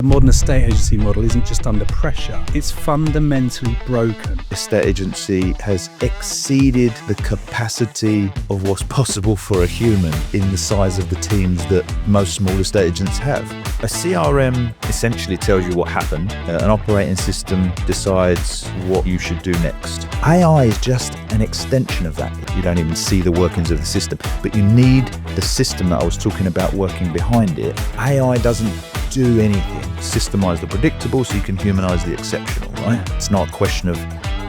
The modern estate agency model isn't just under pressure, it's fundamentally broken. Estate agency has exceeded the capacity of what's possible for a human in the size of the teams that most small estate agents have. A CRM essentially tells you what happened. An operating system decides what you should do next. AI is just an extension of that. You don't even see the workings of the system, but you need the system that I was talking about working behind it. AI doesn't do anything. Systemise the predictable so you can humanise the exceptional, right? It's not a question of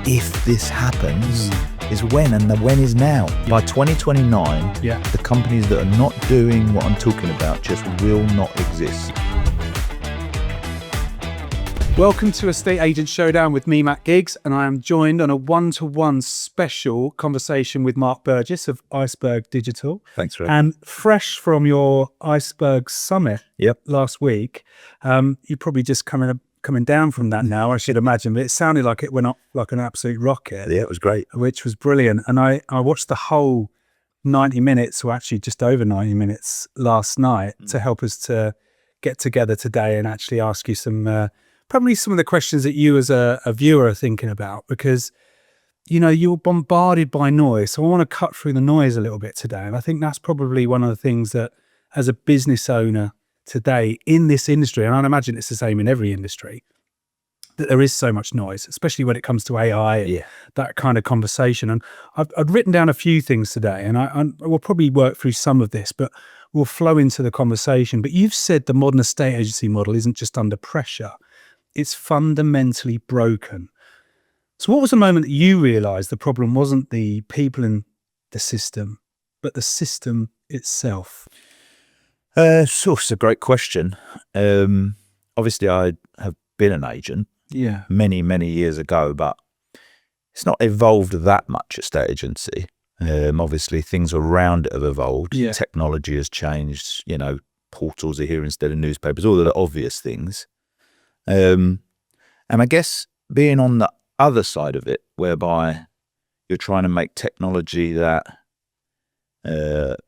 if this happens, is when, and the when is now. By 2029, the companies that are not doing what I'm talking about just will not exist. Welcome to Estate Agent Showdown with me, Matt Giggs, and I am joined on a one-to-one special conversation with Mark Burgess of Iceberg Digital. Thanks for And fresh from your Iceberg Summit last week, you're probably just coming down from that now, I should imagine, but it sounded like it went up like an absolute rocket. Yeah, it was great. Which was brilliant. And I watched the whole 90 minutes, or actually just over 90 minutes last night to help us to get together today and actually ask you probably some of the questions that you as a viewer are thinking about, because, you know, you're bombarded by noise. So I want to cut through the noise a little bit today. And I think that's probably one of the things that as a business owner today in this industry, and I imagine it's the same in every industry, that there is so much noise, especially when it comes to AI and that kind of conversation. And I've written down a few things today, and I will probably work through some of this, but we'll flow into the conversation. But you've said the modern estate agency model isn't just under pressure, it's fundamentally broken. So what was the moment that you realized the problem wasn't the people in the system, but the system itself? So it's a great question. Obviously, I have been an agent many, many years ago, but it's not evolved that much, estate agency. Obviously, things around it have evolved. Technology has changed. You know, portals are here instead of newspapers, all of the obvious things. And I guess being on the other side of it, whereby you're trying to make technology that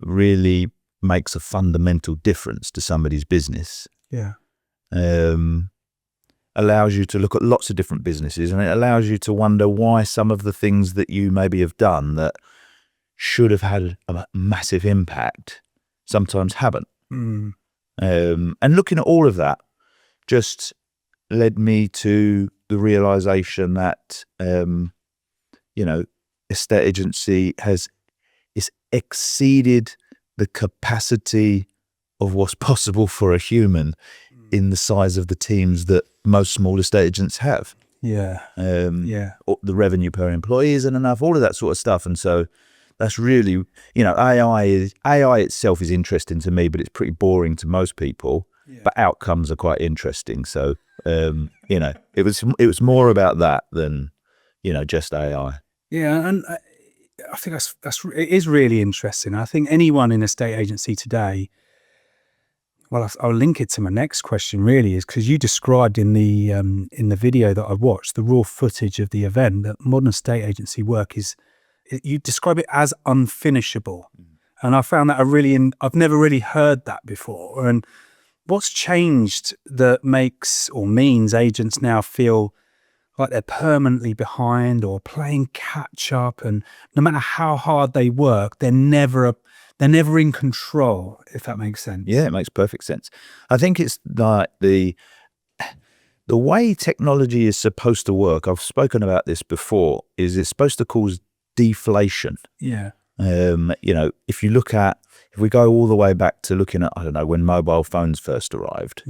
really makes a fundamental difference to somebody's business, allows you to look at lots of different businesses, and it allows you to wonder why some of the things that you maybe have done that should have had a massive impact sometimes haven't. And looking at all of that just led me to the realization that, you know, estate agency has exceeded the capacity of what's possible for a human in the size of the teams that most small estate agents have. The revenue per employee isn't enough, all of that sort of stuff. And so that's really, you know, AI itself is interesting to me, but it's pretty boring to most people. But outcomes are quite interesting. So, you know, it was more about that than, you know, just AI. Yeah, and I think it is really interesting. I think anyone in a estate agency today, well, I'll link it to my next question. Really, is because you described in the video that I watched, the raw footage of the event, that modern estate agency work you describe it as unfinishable, and I found that I've never really heard that before. And what's changed that makes or means agents now feel like they're permanently behind or playing catch up, and no matter how hard they work, they're never in control, if that makes sense? Yeah, it makes perfect sense. I think it's like the way technology is supposed to work, I've spoken about this before, is it's supposed to cause deflation. You know, if we go all the way back to looking at, I don't know, when mobile phones first arrived,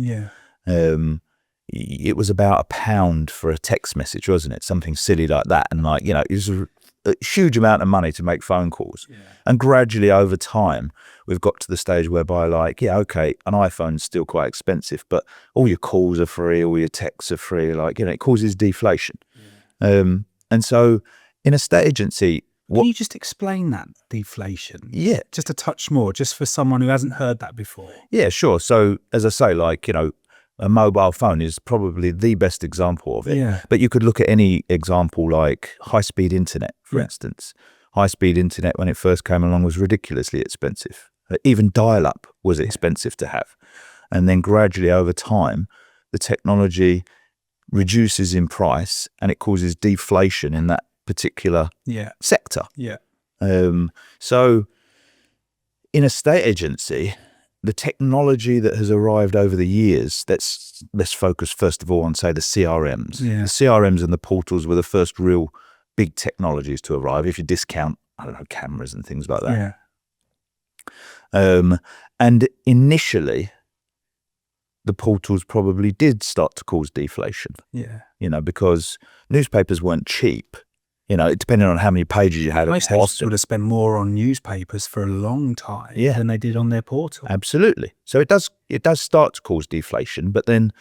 it was about £1 for a text message, wasn't it? Something silly like that. And like, you know, it was a huge amount of money to make phone calls. And gradually over time, we've got to the stage whereby like, okay, an iPhone's still quite expensive, but all your calls are free, all your texts are free. Like, you know, it causes deflation. And so in a estate agency, can you just explain that deflation? Just a touch more, just for someone who hasn't heard that before. Yeah, sure. So as I say, like, you know, a mobile phone is probably the best example of it. But you could look at any example like high-speed internet, for instance. High-speed internet, when it first came along, was ridiculously expensive. Even dial-up was expensive to have. And then gradually over time, the technology reduces in price and it causes deflation in that particular sector. Yeah. So in a state agency, the technology that has arrived over the years, let's focus first of all on, say, the CRMs. Yeah. The CRMs and the portals were the first real big technologies to arrive, if you discount, I don't know, cameras and things like that. Yeah. And initially, the portals probably did start to cause deflation. Yeah. You know, because newspapers weren't cheap. You know, depending on how many pages you had. Most agents would have spent more on newspapers for a long time than they did on their portal. Absolutely. So it does start to cause deflation, but then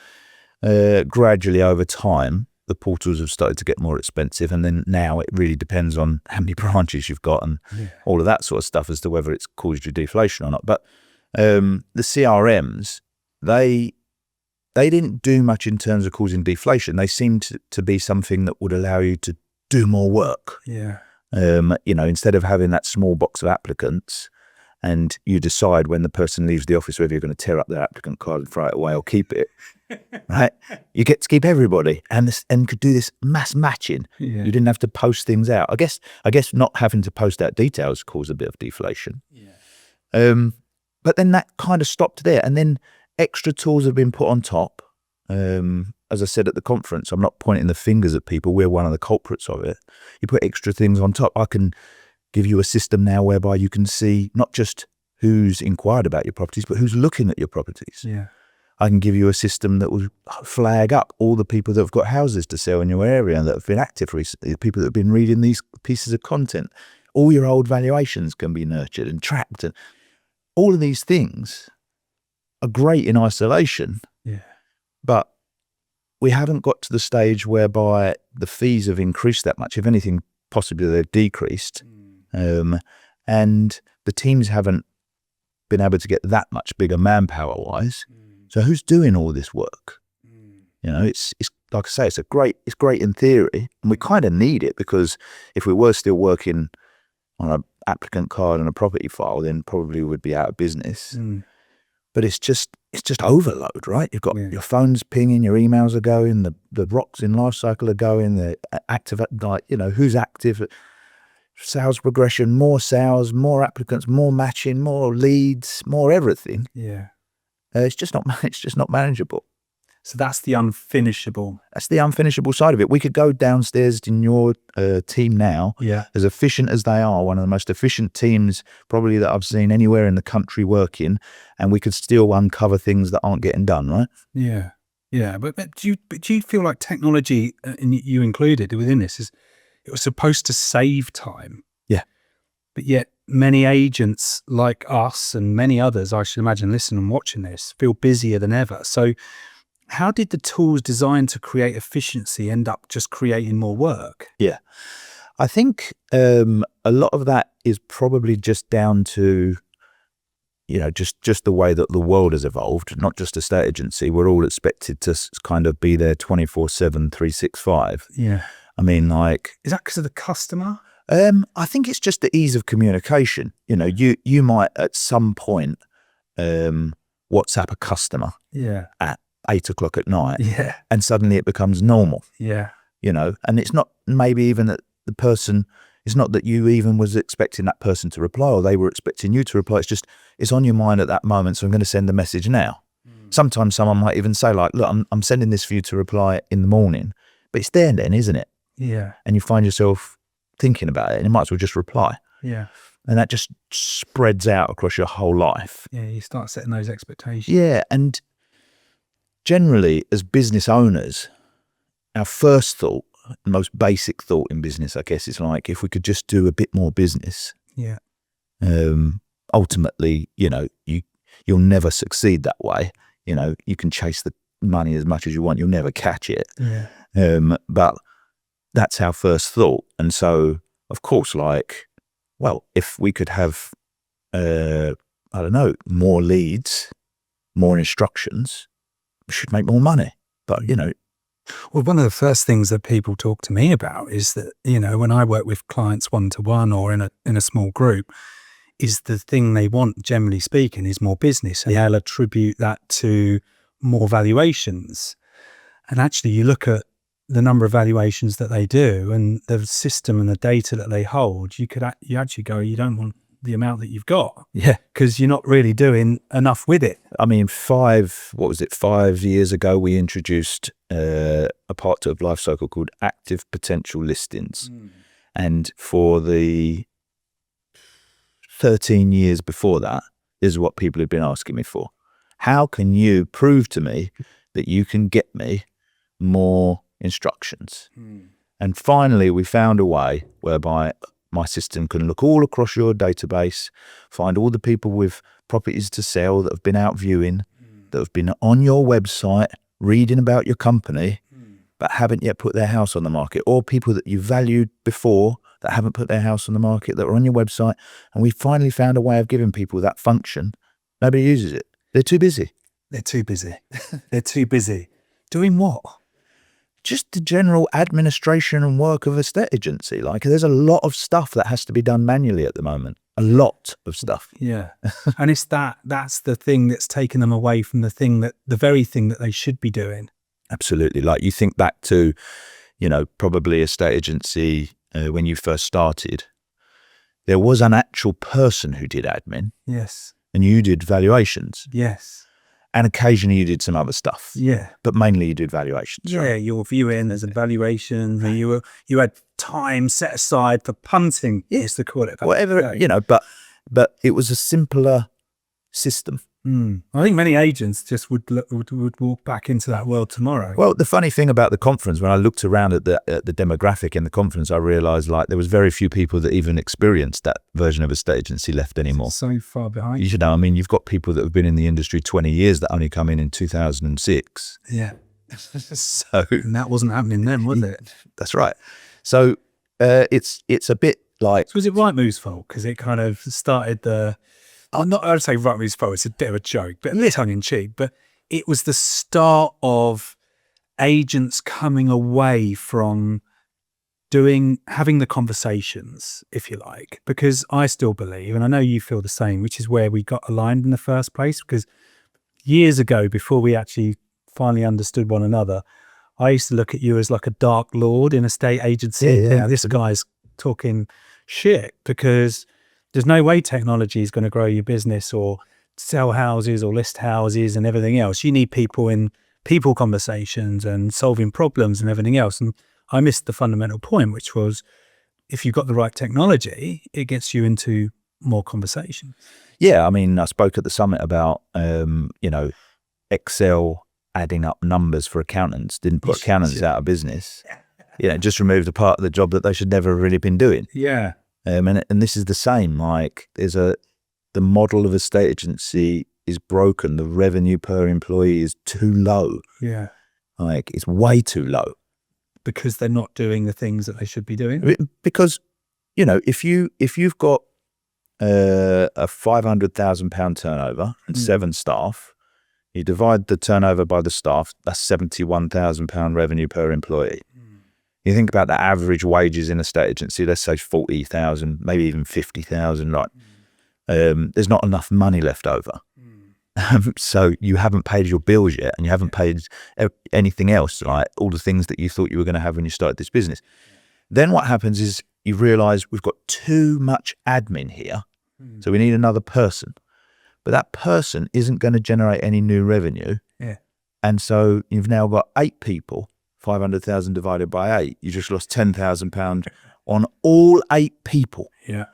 gradually over time, the portals have started to get more expensive, and then now it really depends on how many branches you've got and all of that sort of stuff as to whether it's caused you deflation or not. But the CRMs, they didn't do much in terms of causing deflation. They seemed to be something that would allow you to do more work. Yeah. You know, instead of having that small box of applicants and you decide when the person leaves the office whether you're going to tear up their applicant card and throw it away or keep it, right? You get to keep everybody and could do this mass matching. Yeah. You didn't have to post things out. I guess not having to post out details caused a bit of deflation. Yeah. But then that kind of stopped there, and then extra tools have been put on top. As I said at the conference, I'm not pointing the fingers at people. We're one of the culprits of it. You put extra things on top. I can give you a system now whereby you can see not just who's inquired about your properties, but who's looking at your properties. Yeah. I can give you a system that will flag up all the people that have got houses to sell in your area and that have been active recently, the people that have been reading these pieces of content. All your old valuations can be nurtured and tracked. And all of these things are great in isolation. Yeah. But we haven't got to the stage whereby the fees have increased that much. If anything, possibly they've decreased. And the teams haven't been able to get that much bigger manpower-wise. So who's doing all this work? You know, it's like I say, it's great in theory, and we kind of need it, because if we were still working on an applicant card and a property file, then probably we would be out of business. But it's just overload, right? You've got your phone's pinging, your emails are going, the rocks in life cycle are going, the active, like, you know, who's active, sales progression, more sales, more applicants, more matching, more leads, more everything. Yeah. It's just not manageable. So that's the unfinishable. That's the unfinishable side of it. We could go downstairs in your team now, as efficient as they are, one of the most efficient teams probably that I've seen anywhere in the country working, and we could still uncover things that aren't getting done, right? Yeah. Yeah. But do you feel like technology, and you included within this, it was supposed to save time? Yeah. But yet many agents like us and many others, I should imagine, listening and watching this, feel busier than ever. So how did the tools designed to create efficiency end up just creating more work? Yeah. I think a lot of that is probably just down to, you know, just the way that the world has evolved, not just a state agency. We're all expected to kind of be there 24/7, 365. Yeah. I mean, like... Is that because of the customer? I think it's just the ease of communication. You know, you might at some point WhatsApp a customer at 8 o'clock at night, and suddenly it becomes normal. Yeah. You know, and it's not maybe even that the person, it's not that you even was expecting that person to reply or they were expecting you to reply. It's just, it's on your mind at that moment, so I'm going to send a message now. Sometimes someone might even say, like, look, I'm sending this for you to reply in the morning, but it's there then, isn't it? Yeah. And you find yourself thinking about it, and you might as well just reply. Yeah. And that just spreads out across your whole life. Yeah, you start setting those expectations. Yeah, and generally, as business owners, our first thought, the most basic thought in business, I guess, is like, if we could just do a bit more business. Yeah. Ultimately, you know, you'll never succeed that way. You know, you can chase the money as much as you want, you'll never catch it. Yeah. But that's our first thought. And so, of course, like, well, if we could have, I don't know, more leads, more instructions, we should make more money. But, you know. Well, one of the first things that people talk to me about is that, you know, when I work with clients one-to-one or in a small group, is the thing they want, generally speaking, is more business. And they'll attribute that to more valuations. And actually, you look at the number of valuations that they do and the system and the data that they hold, you actually go, you don't want the amount that you've got. Yeah. Because you're not really doing enough with it. I mean, 5 years ago, we introduced a part of life cycle called active potential listings. And for the 13 years before that, is what people had been asking me for. How can you prove to me that you can get me more instructions? And finally, we found a way whereby my system can look all across your database, find all the people with properties to sell that have been out viewing, that have been on your website, reading about your company, but haven't yet put their house on the market, or people that you valued before that haven't put their house on the market that are on your website. And we finally found a way of giving people that function. Nobody uses it. They're too busy. They're too busy. They're too busy. Doing what? Just the general administration and work of a estate agency. Like, there's a lot of stuff that has to be done manually at the moment. A lot of stuff. Yeah. And it's that's the thing that's taken them away from the very thing that they should be doing. Absolutely. Like, you think back to, probably estate agency when you first started, there was an actual person who did admin. Yes. And you did valuations. Yes. And occasionally you did some other stuff. Yeah. But mainly you did valuations. Yeah, right? you're viewing, there's a valuation, and you had time set aside for punting, used to call it. Whatever, but it was a simpler system. I think many agents just would walk back into that world tomorrow. Well, the funny thing about the conference, when I looked around at the demographic in the conference, I realised like there was very few people that even experienced that version of estate agency left anymore. So far behind. You've got people that have been in the industry 20 years that only come in 2006. Yeah. So and that wasn't happening then, was it? That's right. So it's a bit like. So was it Rightmove's fault? Because it kind of started the. I'd say Rightmove's fault. It's a bit of a joke, but a little tongue in cheek. But it was the start of agents coming away from having the conversations, if you like, because I still believe, and I know you feel the same, which is where we got aligned in the first place. Because years ago, before we actually finally understood one another, I used to look at you as like a dark lord in a estate agency. Yeah. This guy's talking shit because there's no way technology is going to grow your business or sell houses or list houses and everything else. You need people in people conversations and solving problems and everything else. And I missed the fundamental point, which was if you've got the right technology, it gets you into more conversation. Yeah, I mean, I spoke at the summit about, Excel adding up numbers for accountants, didn't put accountants out of business. Just removed a part of the job that they should never have really been doing. Yeah. And this is the same. Like, the model of a estate agency is broken. The revenue per employee is too low. Yeah. Like, it's way too low. Because they're not doing the things that they should be doing. Because, if you've got a £500,000 turnover and 7 staff, you divide the turnover by the staff, that's £71,000 revenue per employee. You think about the average wages in a estate agency, let's say 40,000, maybe even 50,000, right? There's not enough money left over. So you haven't paid your bills yet, and you haven't paid anything else, like all the things that you thought you were going to have when you started this business. Then what happens is you realize we've got too much admin here, so we need another person. But that person isn't going to generate any new revenue. Yeah. And so you've now got 8 people. 500,000 divided by 8, you just lost £10,000 on all 8 people. Yeah.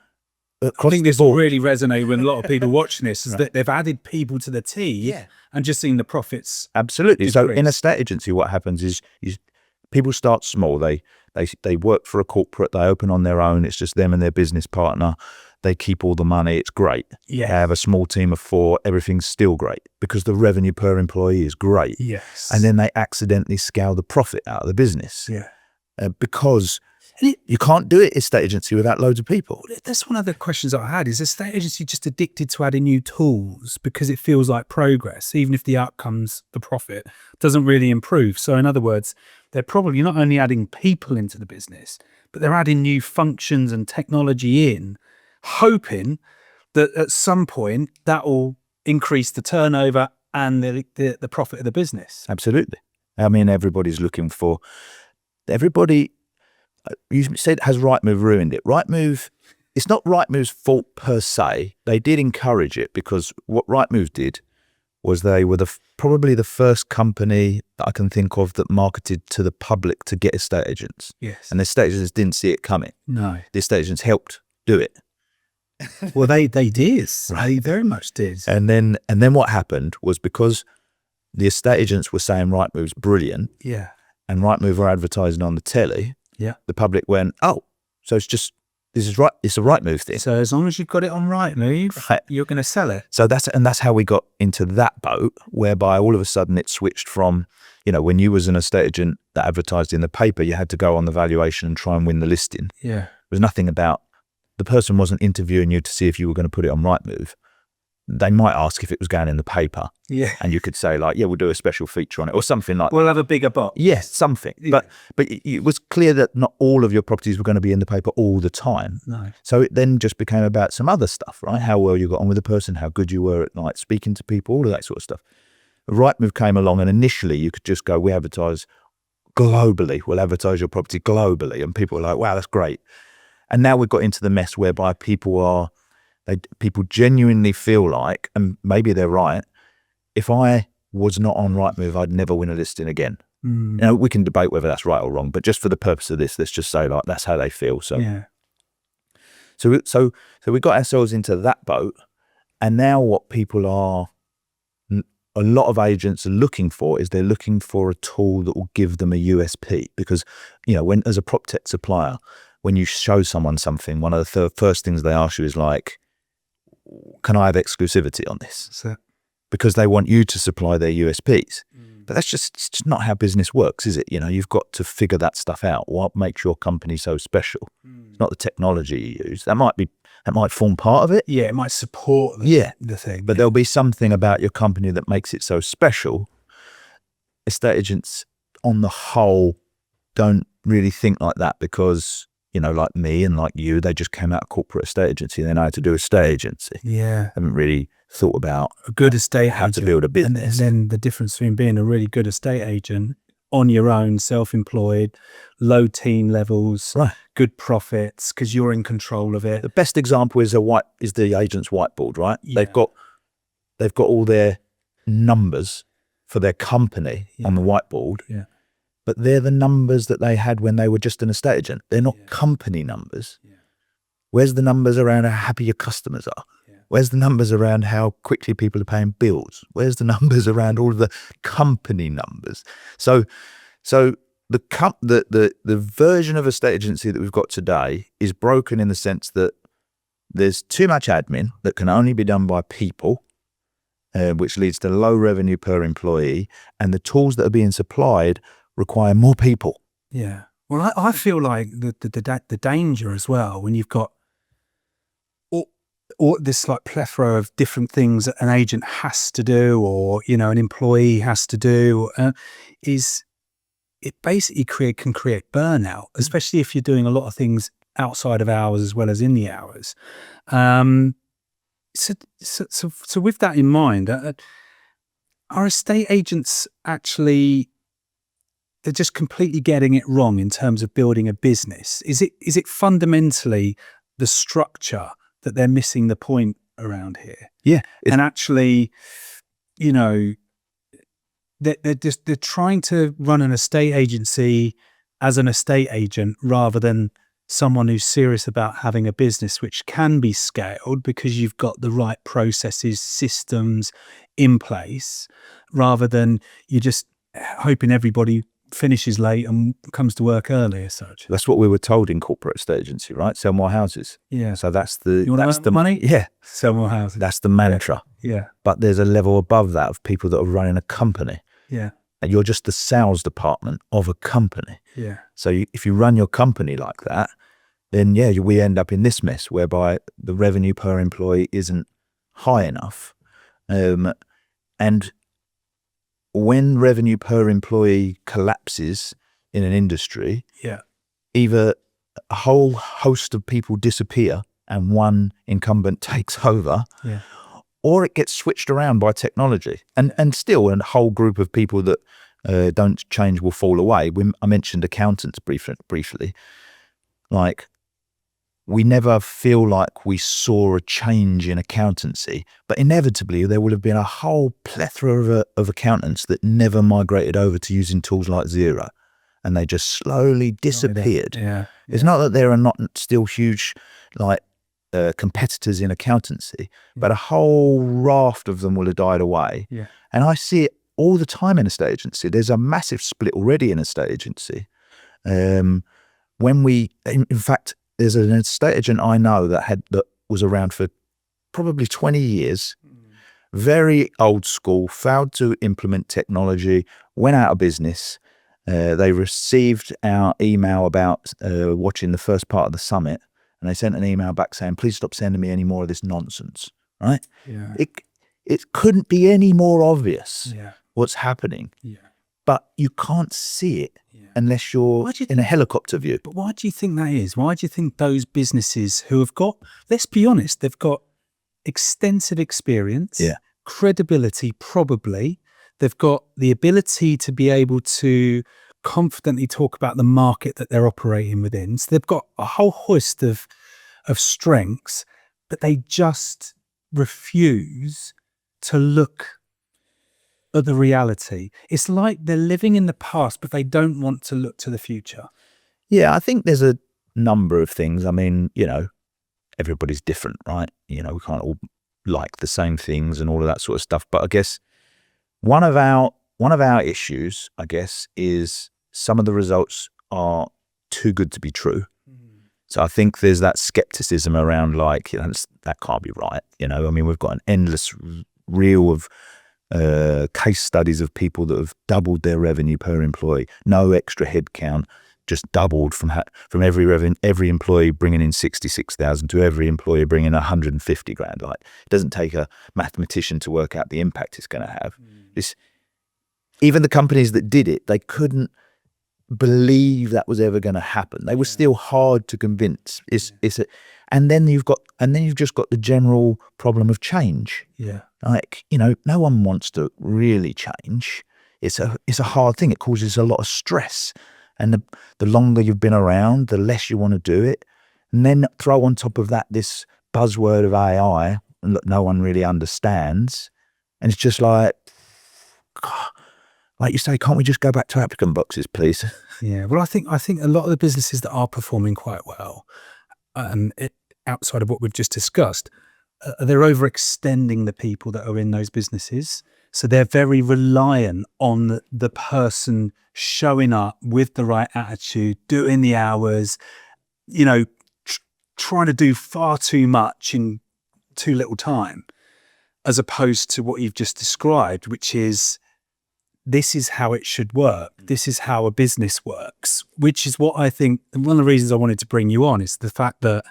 I think this will really resonate with a lot of people watching this, is that they've added people to the T and just seen the profits. Absolutely. decrease. So in a estate agency, what happens is people start small. They work for a corporate, they open on their own, it's just them and their business partner. They keep all the money, it's great. Yeah. They have a small team of 4, everything's still great because the revenue per employee is great. Yes. And then they accidentally scale the profit out of the business. Yeah. Because you can't do it estate agency without loads of people. That's one of the questions I had. Is estate agency just addicted to adding new tools because it feels like progress, even if the outcomes, the profit, doesn't really improve? So in other words, they're probably not only adding people into the business, but they're adding new functions and technology in, hoping that at some point that will increase the turnover and the profit of the business. Absolutely. I mean, everybody, you said, has Rightmove ruined it? Rightmove, it's not Rightmove's fault per se. They did encourage it, because what Rightmove did was they were probably the first company that I can think of that marketed to the public to get estate agents. Yes. And the estate agents didn't see it coming. No. The estate agents helped do it. Well, they did. Right. They very much did. And then what happened was, because the estate agents were saying Rightmove's brilliant, Yeah. and Rightmove were advertising on the telly, Yeah. the public went, oh, so it's a Rightmove thing. So as long as you've got it on Rightmove, Right. you're going to sell it. So that's how we got into that boat, whereby all of a sudden it switched from, when you was an estate agent that advertised in the paper, you had to go on the valuation and try and win the listing. Yeah. There was nothing about, the person wasn't interviewing you to see if you were going to put it on Rightmove. They might ask if it was going in the paper. Yeah. And you could say, like, yeah, we'll do a special feature on it, or something like that. We'll have a bigger box. Yes, something. Yeah. But it was clear that not all of your properties were going to be in the paper all the time. No. So it then just became about some other stuff, right? How well you got on with the person, how good you were at night, speaking to people, all of that sort of stuff. Rightmove came along, and initially you could just go, we advertise globally. We'll advertise your property globally. And people were like, wow, that's great. And now we've got into the mess whereby people genuinely feel like, and maybe they're right, if I was not on Rightmove, I'd never win a listing again. Mm. We can debate whether that's right or wrong, but just for the purpose of this, let's just say, like, that's how they feel. So, Yeah. so we got ourselves into that boat, and now what people are, a lot of agents are looking for, is they're looking for a tool that will give them a USP, because, when, as a prop tech supplier, when you show someone something, one of the first things they ask you is like, can I have exclusivity on this? So, Because they want you to supply their USPs. But it's just not how business works, is it? You've got to figure that stuff out. What makes your company so special? It's not the technology you use. That might form part of it. yeah, it might support the thing. But there'll be something about your company that makes it so special. Estate agents, on the whole, don't really think like that, because, like me and like you, they just came out of corporate estate agency. They know how to do estate agency. Yeah. Haven't really thought about A good estate how agent. to build a And business. then the difference between being a really good estate agent, on your own, self-employed, low team levels, Right. good profits, because you're in control of it. The best example is the agent's whiteboard, right? Yeah. They've got all their numbers for their company on the whiteboard. Yeah. But they're the numbers that they had when they were just an estate agent. They're not Yeah. company numbers. Yeah. Where's the numbers around how happy your customers are? Yeah. Where's the numbers around how quickly people are paying bills? Where's the numbers around all of the company numbers? So the version of estate agency that we've got today is broken in the sense that there's too much admin that can only be done by people, which leads to low revenue per employee, and the tools that are being supplied require more people. Yeah. Well, I feel like the danger as well, when you've got all this like plethora of different things that an agent has to do, or an employee has to do, is it basically can create burnout, especially if you're doing a lot of things outside of hours as well as in the hours. So with that in mind, are estate agents actually, they're just completely getting it wrong in terms of building a business? Is it fundamentally the structure that they're missing the point around here? Yeah. And actually, they're trying to run an estate agency as an estate agent rather than someone who's serious about having a business which can be scaled because you've got the right processes, systems in place, rather than you're just hoping everybody finishes late and comes to work early as such. That's what we were told in corporate estate agency, right? Sell more houses. Yeah. So that's the You want the money? Yeah. Sell more houses. That's the mantra. Yeah. But there's a level above that of people that are running a company. Yeah. And you're just the sales department of a company. Yeah. So if you run your company like that, then we end up in this mess whereby the revenue per employee isn't high enough. And when revenue per employee collapses in an industry, Yeah. either a whole host of people disappear and one incumbent takes over, Yeah. or it gets switched around by technology. And still a whole group of people that don't change will fall away. I mentioned accountants briefly. Like, we never feel like we saw a change in accountancy, but inevitably there would have been a whole plethora of accountants that never migrated over to using tools like Xero, and they just slowly disappeared. It's not that there are not still huge like competitors in accountancy, but a whole raft of them will have died away. And I see it all the time in estate agency. There's a massive split already in estate agency. In fact, there's an estate agent I know that was around for probably 20 years, very old school, failed to implement technology, went out of business. They received our email about watching the first part of the summit, and they sent an email back saying, please stop sending me any more of this nonsense, right? It couldn't be any more obvious what's happening, but you can't see it unless you're in a helicopter view. But why do you think that is? Why do you think those businesses who have got, let's be honest, they've got extensive experience, credibility probably, they've got the ability to be able to confidently talk about the market that they're operating within. So they've got a whole host of strengths, but they just refuse to look at the reality. It's like they're living in the past, but they don't want to look to the future. Yeah, I think there's a number of things. I mean, everybody's different, right? We can't all like the same things and all of that sort of stuff. But I guess one of our issues, I guess, is some of the results are too good to be true. So I think there's that skepticism around like, that can't be right. I mean, we've got an endless reel of case studies of people that have doubled their revenue per employee, no extra headcount, just doubled from every employee bringing in 66,000 to every employee bringing 150 grand. Like, it doesn't take a mathematician to work out the impact it's going to have. Even the companies that did it, they couldn't believe that was ever going to happen. They were still hard to convince. And then you've just got the general problem of change. Like, no one wants to really change. It's a hard thing. It causes a lot of stress. And the longer you've been around, the less you want to do it. And then throw on top of that this buzzword of AI that no one really understands. And it's just like, God, like you say, can't we just go back to applicant boxes, please? Well, I think a lot of the businesses that are performing quite well, outside of what we've just discussed, they're overextending the people that are in those businesses. So they're very reliant on the person showing up with the right attitude, doing the hours, trying to do far too much in too little time, as opposed to what you've just described, which is, this is how it should work. This is how a business works, which is what I think, and one of the reasons I wanted to bring you on is the fact that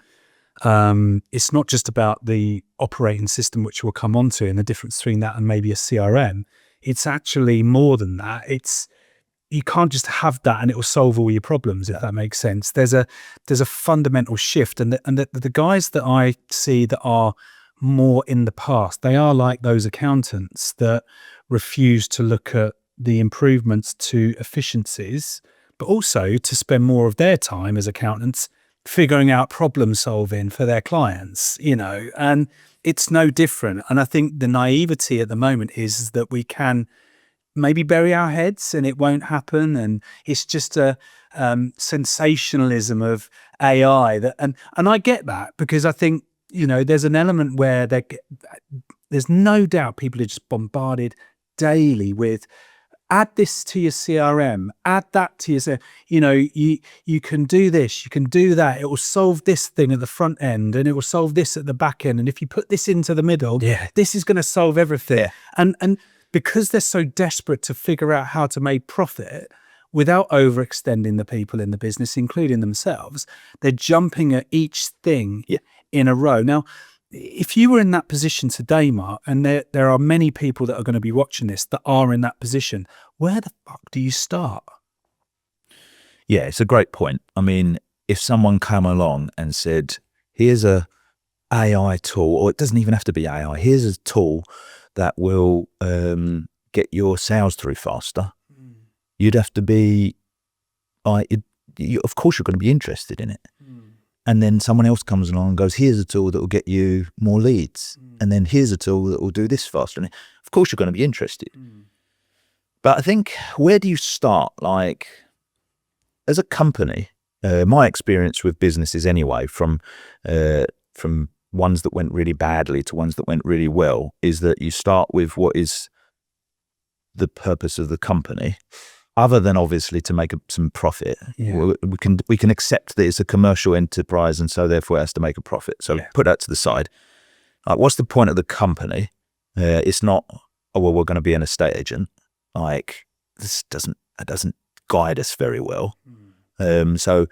it's not just about the operating system, which we'll come on to, and the difference between that and maybe a CRM. It's actually more than that. You can't just have that and it will solve all your problems, if that makes sense. There's a fundamental shift, and the guys that I see that are more in the past, they are like those accountants that refuse to look at the improvements to efficiencies, but also to spend more of their time as accountants figuring out problem solving for their clients, and it's no different. And I think the naivety at the moment is that we can maybe bury our heads and it won't happen. And it's just a sensationalism of AI and I get that, because I think, there's an element where there's no doubt people are just bombarded daily with, add this to your CRM, add that to your, you can do this, you can do that. It will solve this thing at the front end and it will solve this at the back end. And if you put this into the middle, this is going to solve everything. And because they're so desperate to figure out how to make profit without overextending the people in the business, including themselves, they're jumping at each thing in a row. Now, if you were in that position today, Mark, and there are many people that are going to be watching this that are in that position, where the fuck do you start? Yeah, it's a great point. I mean, if someone came along and said, here's a AI tool, or it doesn't even have to be AI, here's a tool that will get your sales through faster, you'd have to be, of course you're going to be interested in it. And then someone else comes along and goes, here's a tool that will get you more leads. And then here's a tool that will do this faster. And of course you're going to be interested. But I think, where do you start? Like, as a company, my experience with businesses anyway, from ones that went really badly to ones that went really well, is that you start with what is the purpose of the company, other than obviously to make some profit. Yeah. We can accept that it's a commercial enterprise and so therefore it has to make a profit. So put that to the side. Like, what's the point of the company? It's not, oh, well, we're going to be an estate agent. Like, this doesn't guide us very well. So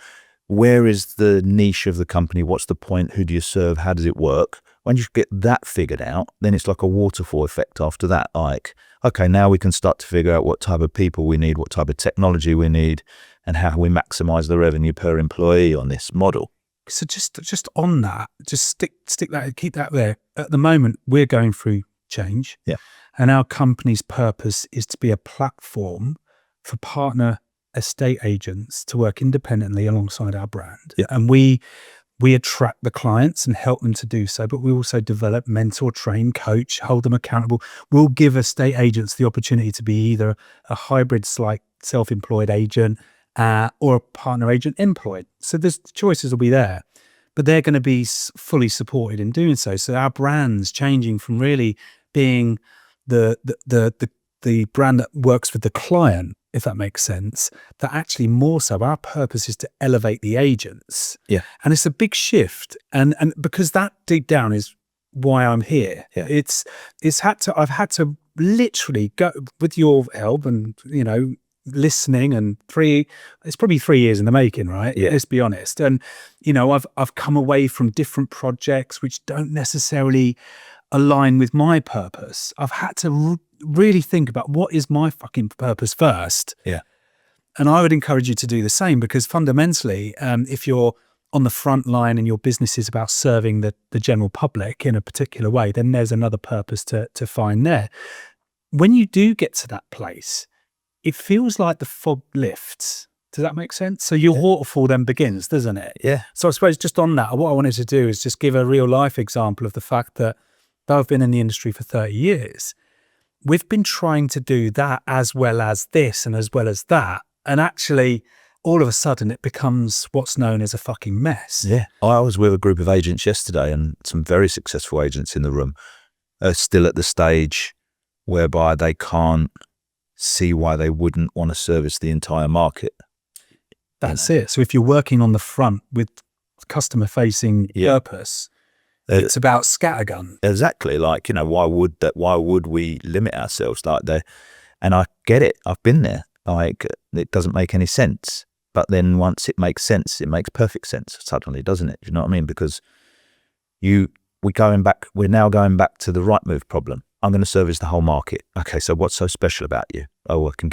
where is the niche of the company? What's the point? Who do you serve? How does it work? When you get that figured out, then it's like a waterfall effect after that. Like, okay, now we can start to figure out what type of people we need, what type of technology we need, and how we maximize the revenue per employee on this model. So just on that, just stick that, keep that there. At the moment, we're going through change. Yeah. And our company's purpose is to be a platform for partner estate agents to work independently alongside our brand. Yeah. And we attract the clients and help them to do so, but we also develop, mentor, train, coach, hold them accountable. We'll give estate agents the opportunity to be either a hybrid, like self-employed agent or a partner agent employed. So the choices will be there, but they're going to be fully supported in doing so. So our brand's changing from really being the brand that works with the client, if that makes sense, that actually more so our purpose is to elevate the agents. Yeah. And it's a big shift. And because that deep down is why I'm here. Yeah. I've had to literally go with your help and, listening, and it's probably 3 years in the making, right? Yeah. Let's be honest. And, I've come away from different projects which don't necessarily align with my purpose. I've had to really think about what is my fucking purpose first. Yeah. And I would encourage you to do the same, because fundamentally, if you're on the front line and your business is about serving the general public in a particular way, then there's another purpose to find there. When you do get to that place, it feels like the fog lifts. Does that make sense? So your waterfall then begins, doesn't it? Yeah. So I suppose just on that, what I wanted to do is just give a real life example of the fact that though I've been in the industry for 30 years, we've been trying to do that as well as this and as well as that. And actually, all of a sudden, it becomes what's known as a fucking mess. Yeah. I was with a group of agents yesterday, and some very successful agents in the room are still at the stage whereby they can't see why they wouldn't want to service the entire market. That's it. So if you're working on the front with customer-facing purpose, it's about scattergun. Exactly. Like, why would we limit ourselves like that? And I get it. I've been there. Like, it doesn't make any sense. But then once it makes sense, it makes perfect sense suddenly, doesn't it? You know what I mean? Because we're now going back to the right move problem. I'm going to service the whole market. Okay, so what's so special about you? Oh, I can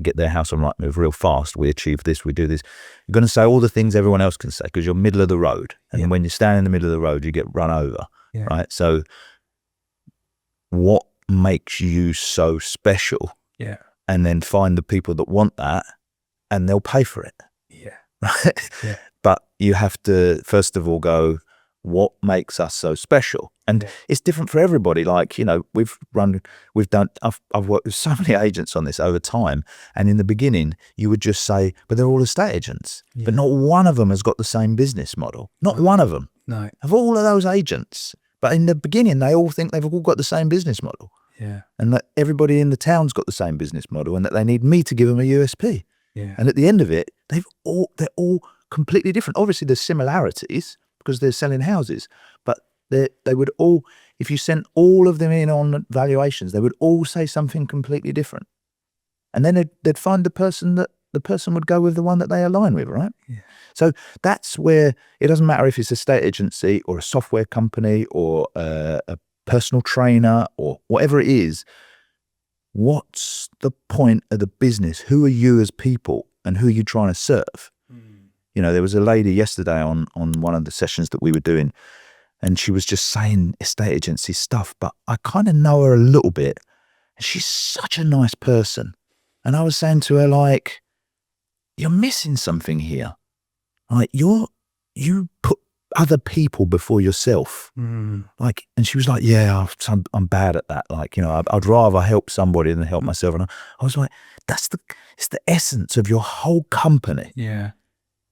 get their house on Rightmove real fast. We achieve this, we do this. You're going to say all the things everyone else can say because you're middle of the road. And when you stand in the middle of the road, you get run over, right? So what makes you so special? Yeah. And then find the people that want that, and they'll pay for it. Yeah. Right? Yeah. But you have to, first of all, go, what makes us so special? And it's different for everybody. Like, I've worked with so many agents on this over time. And in the beginning, you would just say, but they're all estate agents. Yeah. But not one of them has got the same business model. Not one of them. No. Of all of those agents. But in the beginning, they all think they've all got the same business model. Yeah. And that everybody in the town's got the same business model, and that they need me to give them a USP. Yeah. And at the end of it, they're all completely different. Obviously, there's similarities because they're selling houses, but they would all, if you sent all of them in on valuations, they would all say something completely different. And then they'd find the person would go with the one that they align with, right? Yeah. So that's where it doesn't matter if it's a estate agency or a software company or a personal trainer or whatever it is. What's the point of the business? Who are you as people, and who are you trying to serve? There was a lady yesterday on one of the sessions that we were doing, and she was just saying estate agency stuff, but I kind of know her a little bit. And she's such a nice person. And I was saying to her, like, you're missing something here. Like, you put other people before yourself. Like, and she was like, yeah, I'm bad at that. Like, you know, I'd rather help somebody than help myself. And I was like, it's the essence of your whole company. Yeah.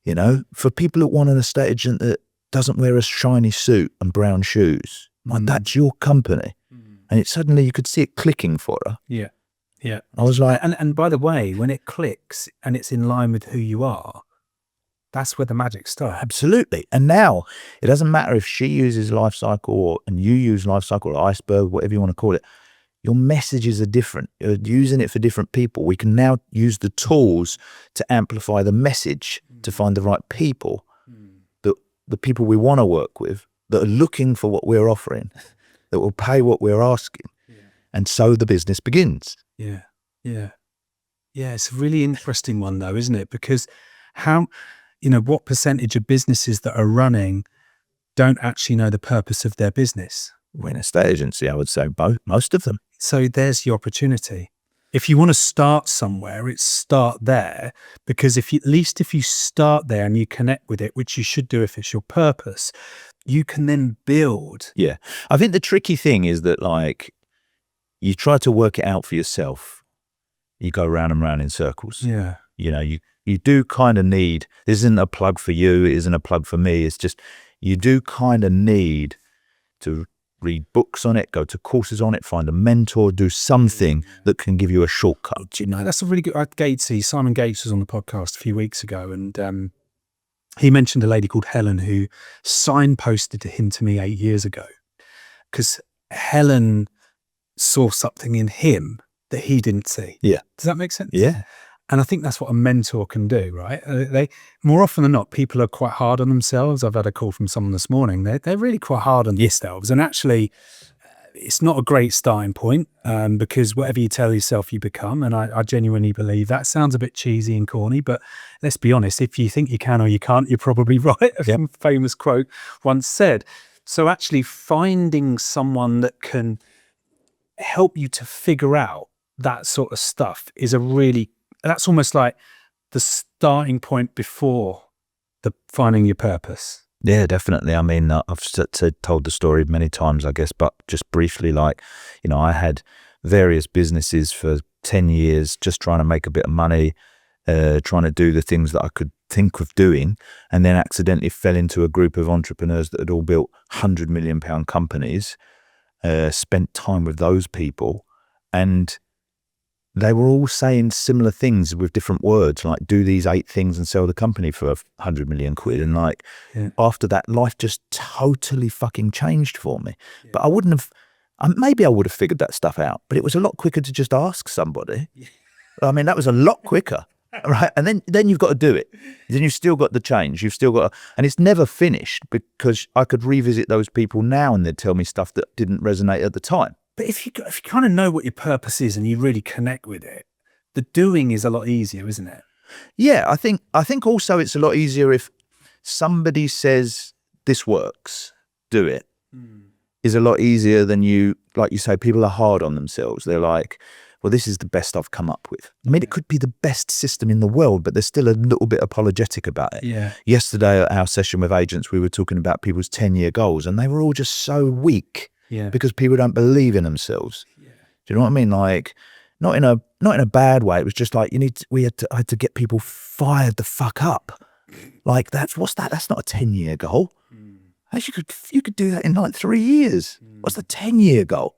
You know, for people that want an estate agent that doesn't wear a shiny suit and brown shoes, like that's your company. And it suddenly you could see it clicking for her. Yeah. Yeah. I was like, and by the way, when it clicks and it's in line with who you are, that's where the magic starts. absolutely. And now it doesn't matter if she uses Life Cycle and you use Life Cycle or Iceberg, whatever you want to call it. Your messages are different. You're using it for different people. We can now use the tools to amplify the message to find the right people, the people we want to work with, that are looking for what we're offering, that will pay what we're asking. And so the business begins. Yeah. Yeah. Yeah. It's a really interesting one though, isn't it? Because what percentage of businesses that are running don't actually know the purpose of their business? We're an estate agency, I would say most of them. So there's the opportunity. If you want to start somewhere, it's start there, because at least if you start there and you connect with it, which you should do if it's your purpose, you can then build. Yeah. I think the tricky thing is that, like, you try to work it out for yourself. You go round and round in circles. Yeah. You know, you do kind of need, this isn't a plug for you, it isn't a plug for me. It's just, you do kind of need to read books on it, go to courses on it, find a mentor, do something that can give you a shortcut. Do you know, that's a really good, Simon Gates was on the podcast a few weeks ago, and he mentioned a lady called Helen who signposted him to me 8 years ago, because Helen saw something in him that he didn't see. Yeah. Does that make sense? Yeah. And I think that's what a mentor can do, right? They more often than not, people are quite hard on themselves. I've had a call from someone this morning. They're really quite hard on themselves, and actually, it's not a great starting point, because whatever you tell yourself, you become. And I genuinely believe that. Sounds a bit cheesy and corny, but let's be honest. If you think you can or you can't, you're probably right. A famous quote once said. So actually, finding someone that can help you to figure out that sort of stuff is that's almost like the starting point before the finding your purpose. Yeah, definitely. I mean, I've told the story many times, I guess, but just briefly, like, you know, I had various businesses for 10 years, just trying to make a bit of money, trying to do the things that I could think of doing, and then accidentally fell into a group of entrepreneurs that had all built £100 million companies, spent time with those people, and they were all saying similar things with different words, like do these 8 things and sell the company for £100 million. And like, after that, life just totally fucking changed for me. Yeah. But I wouldn't have, maybe I would have figured that stuff out, but it was a lot quicker to just ask somebody. Yeah. I mean, that was a lot quicker, right? And then you've got to do it. Then you've still got the change. You've still got to, and it's never finished, because I could revisit those people now and they'd tell me stuff that didn't resonate at the time. But if you kind of know what your purpose is and you really connect with it, the doing is a lot easier, isn't it? Yeah, I think also it's a lot easier if somebody says this works, do it. Is a lot easier than like you say, people are hard on themselves. They're like, well, this is the best I've come up with. I mean, it could be the best system in the world, but they're still a little bit apologetic about it. Yeah. Yesterday at our session with agents, we were talking about people's 10-year goals, and they were all just so weak. Yeah. Because people don't believe in themselves. Yeah. Do you know what I mean? Like, not in a bad way. It was just like I had to get people fired the fuck up. Like, that's not a 10-year goal. You could do that in like 3 years. What's the 10-year goal?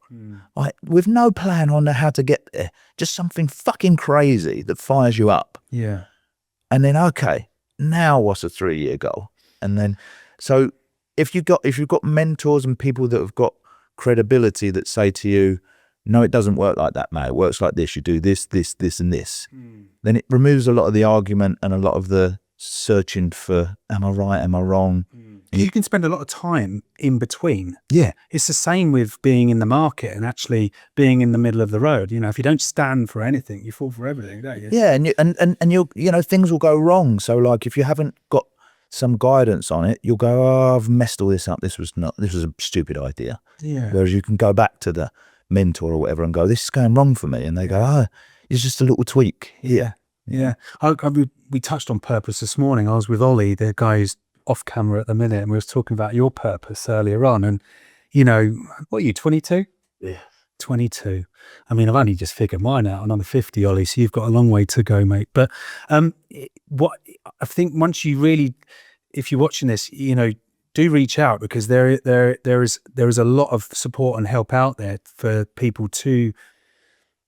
Like, with no plan on how to get there, just something fucking crazy that fires you up. Yeah. And then, okay, now what's a 3-year goal? And then, so if you've got mentors and people that have got credibility that say to you, no, it doesn't work like that, mate. It works like this. You do this, this, this, and this. Then it removes a lot of the argument and a lot of the searching for, am I right? Am I wrong? You can spend a lot of time in between. Yeah. It's the same with being in the market and actually being in the middle of the road. You know, if you don't stand for anything, you fall for everything, don't you? Yeah, and you'll, you know, things will go wrong. So like, if you haven't got some guidance on it, you'll go, oh, I've messed all this up. This was a stupid idea. Yeah. Whereas you can go back to the mentor or whatever and go, this is going wrong for me. And they go, oh, It's just a little tweak. Yeah. We touched on purpose this morning. I was with Ollie, the guy who's off camera at the minute, and we was talking about your purpose earlier on. And, you know, what are you, 22? Yeah. 22. I mean, I've only just figured mine out, and I'm 50, Ollie, so you've got a long way to go, mate. But what I think, once you really, if you're watching this, you know, do reach out, because there is a lot of support and help out there for people to.